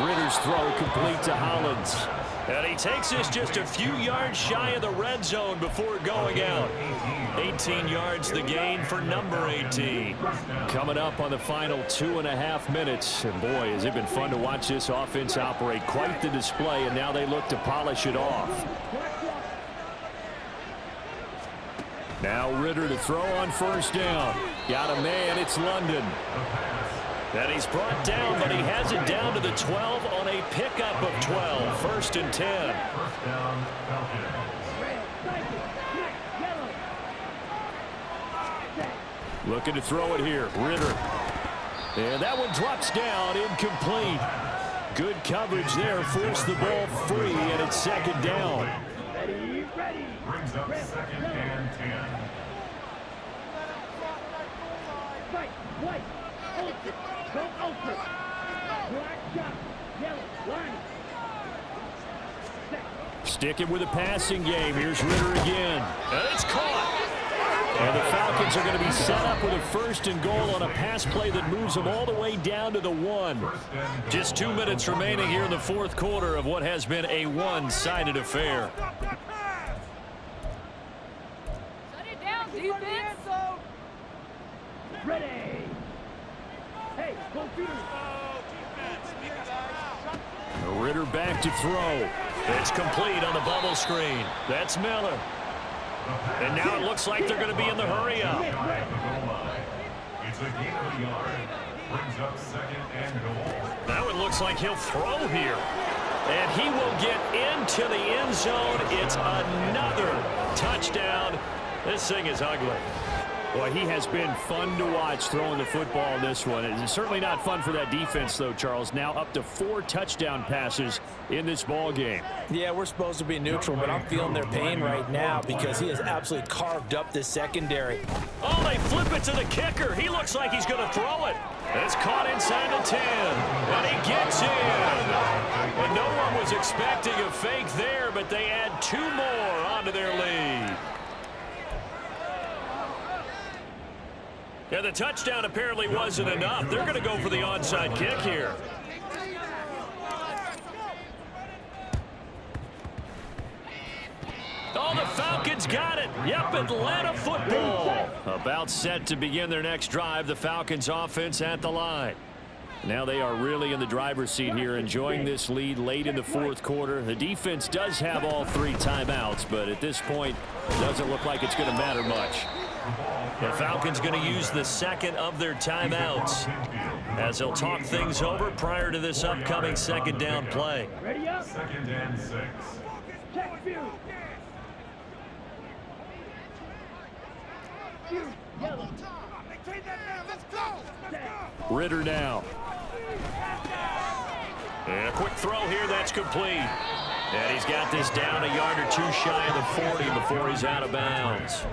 Ritter's throw complete to Hollins. And he takes this just a few yards shy of the red zone before going out. 18 yards the gain for number 18. Coming up on the final 2.5 minutes. And boy, has it been fun to watch this offense operate. Quite the display, and now they look to polish it off. Now Ritter to throw on first down. Got a man, it's London. And he's brought down, but he has it down to the 12 on a pickup of 12. First and 10. First down, Falcons. Looking to throw it here. Ritter. And that one drops down, incomplete. Good coverage there. Forced the ball free, and it's second down. Brings up second and 10. Right, white, ultra, go ultra. Black shot, yellow, line. Sticking with a passing game. Here's Ritter again. And it's caught. And the Falcons are going to be set up with a first and goal on a pass play that moves them all the way down to the 1. Just 2 minutes remaining here in the fourth quarter of what has been a one-sided affair. Shut it down, defense. Ready. Hey, go feed Ritter back to throw. It's complete on the bubble screen. That's Miller. And now it looks like they're going to be in the hurry-up. It's a gain of a yard. Brings up second and goal. Now it looks like he'll throw here. And he will get into the end zone. It's another touchdown. This thing is ugly. Boy, he has been fun to watch throwing the football in this one. It's certainly not fun for that defense, though, Charles. Now up to 4 touchdown passes in this ball game. Yeah, we're supposed to be neutral, but I'm feeling their pain right now because he has absolutely carved up this secondary. Oh, they flip it to the kicker. He looks like he's going to throw it. It's caught inside the 10, and he gets in. And no one was expecting a fake there, but they add 2 more onto their lead. Yeah, the touchdown apparently wasn't enough. They're going to go for the onside kick here. Oh, the Falcons got it. Yep, Atlanta football. About set to begin their next drive. The Falcons offense at the line. Now they are really in the driver's seat here, enjoying this lead late in the fourth quarter. The defense does have all 3 timeouts, but at this point, it doesn't look like it's going to matter much. The Falcons going to use the second of their timeouts as they'll talk things over prior to this upcoming second down play. Ready up. Second and 6. Check view. View, yellow. Ritter now. And a quick throw here, that's complete. And he's got this down a yard or 2 shy of the 40 before he's out of bounds.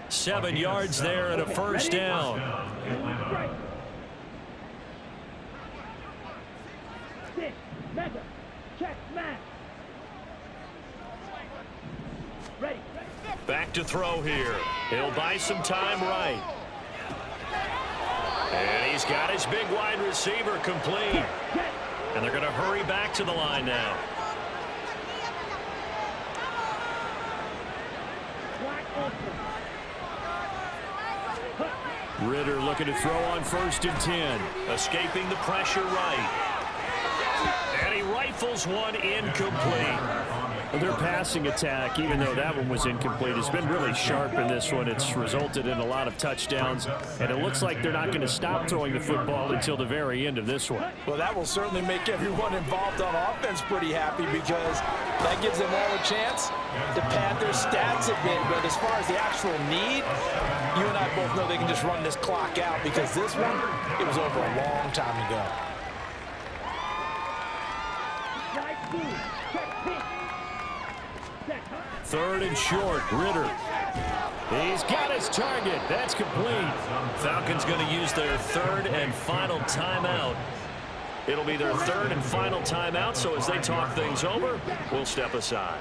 7 yards there and a first down. Sit, mega, check, man. Ready. Back to throw here. He'll buy some time right. And he's got his big wide receiver complete. And they're going to hurry back to the line now. Ritter looking to throw on first and 10. Escaping the pressure right. And he rifles one incomplete. Their passing attack, even though that one was incomplete, has been really sharp in this one. It's resulted in a lot of touchdowns, and it looks like they're not going to stop throwing the football until the very end of this one. Well, that will certainly make everyone involved on offense pretty happy because that gives them all a chance to pad their stats a bit. But as far as the actual need, you and I both know they can just run this clock out because this one, it was over a long time ago. Third and short, Ritter. He's got his target. That's complete. Falcons going to use their third and final timeout. It'll be their third and final timeout, so as they talk things over, we'll step aside.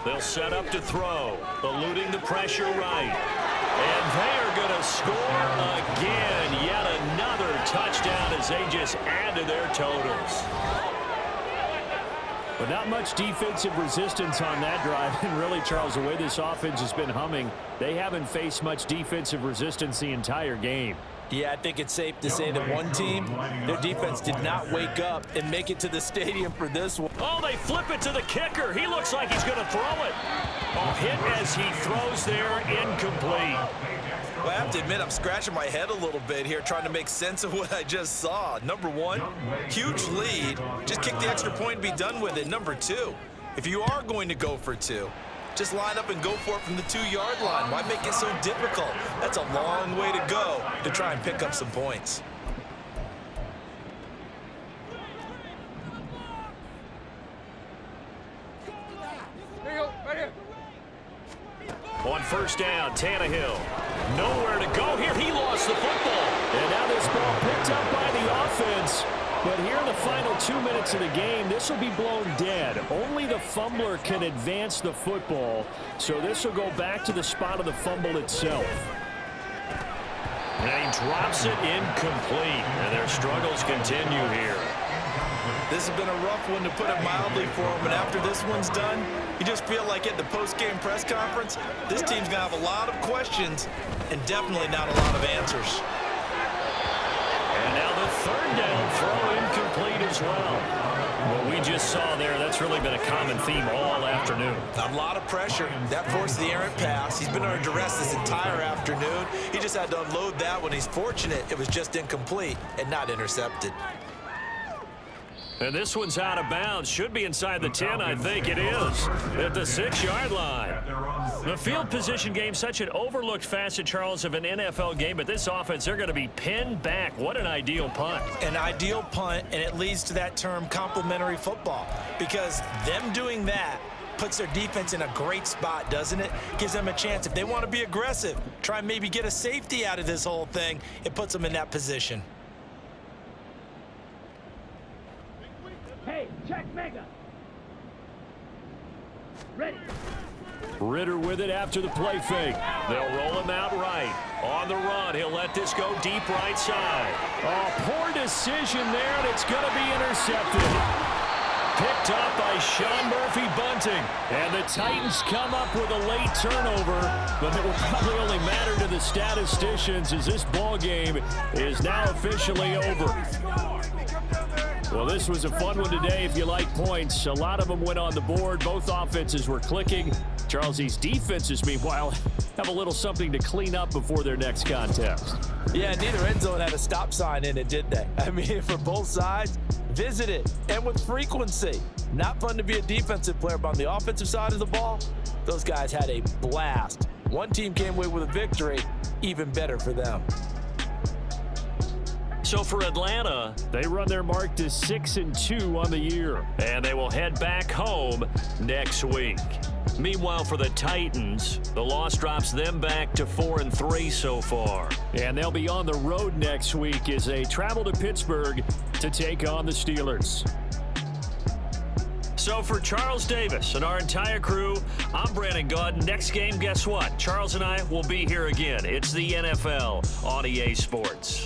They'll set up to throw, eluding the pressure right. And they are going to score again. Yet another touchdown as they just add to their totals. But not much defensive resistance on that drive. And really, Charles, the way this offense has been humming, they haven't faced much defensive resistance the entire game. Yeah, I think it's safe to say that one team, their defense did not wake up and make it to the stadium for this one. Oh, they flip it to the kicker. He looks like he's going to throw it. Oh, hit as he throws there, incomplete. Well, I have to admit, I'm scratching my head a little bit here trying to make sense of what I just saw. Number one, huge lead. Just kick the extra point and be done with it. Number two, if you are going to go for two, just line up and go for it from the 2-yard line. Why make it so difficult? That's a long way to go to try and pick up some points. On first down, Tannehill. Nowhere to go here. He lost the football. And now this ball picked up by the offense. But here in the final 2 minutes of the game, this will be blown dead. Only the fumbler can advance the football. So this will go back to the spot of the fumble itself. And he drops it incomplete. And their struggles continue here. This has been a rough one, to put it mildly, for him. And after this one's done, you just feel like at the post-game press conference, this team's going to have a lot of questions and definitely not a lot of answers. And now the third down throw incomplete as well. What we just saw there, that's really been a common theme all afternoon. A lot of pressure. That forced the errant pass. He's been under duress this entire afternoon. He just had to unload that one. He's fortunate it was just incomplete and not intercepted. And this one's out of bounds. Should be inside the 10, I think it is, at the 6-yard line. The field position game, such an overlooked facet, Charles, of an NFL game, but this offense, they're going to be pinned back. What an ideal punt. An ideal punt, and it leads to that term complementary football, because them doing that puts their defense in a great spot, doesn't it? Gives them a chance. If they want to be aggressive, try and maybe get a safety out of this whole thing, it puts them in that position. Hey, check mega. Ready. Ritter with it after the play fake. They'll roll him out right. On the run, he'll let this go deep right side. Oh, poor decision there, and it's going to be intercepted. Picked up by Sean Murphy-Bunting. And the Titans come up with a late turnover, but it will probably only matter to the statisticians as this ball game is now officially over. Well, this was a fun one today if you like points. A lot of them went on the board. Both offenses were clicking. Charles, these defenses, meanwhile, have a little something to clean up before their next contest. Yeah, neither end zone had a stop sign in it, did they? I mean, for both sides, visit it, and with frequency. Not fun to be a defensive player, but on the offensive side of the ball, those guys had a blast. One team came away with a victory, even better for them. So for Atlanta, they run their mark to 6-2 on the year, and they will head back home next week. Meanwhile, for the Titans, the loss drops them back to 4-3 so far. And they'll be on the road next week as they travel to Pittsburgh to take on the Steelers. So for Charles Davis and our entire crew, I'm Brandon Gaudin. Next game, guess what? Charles and I will be here again. It's the NFL on EA Sports.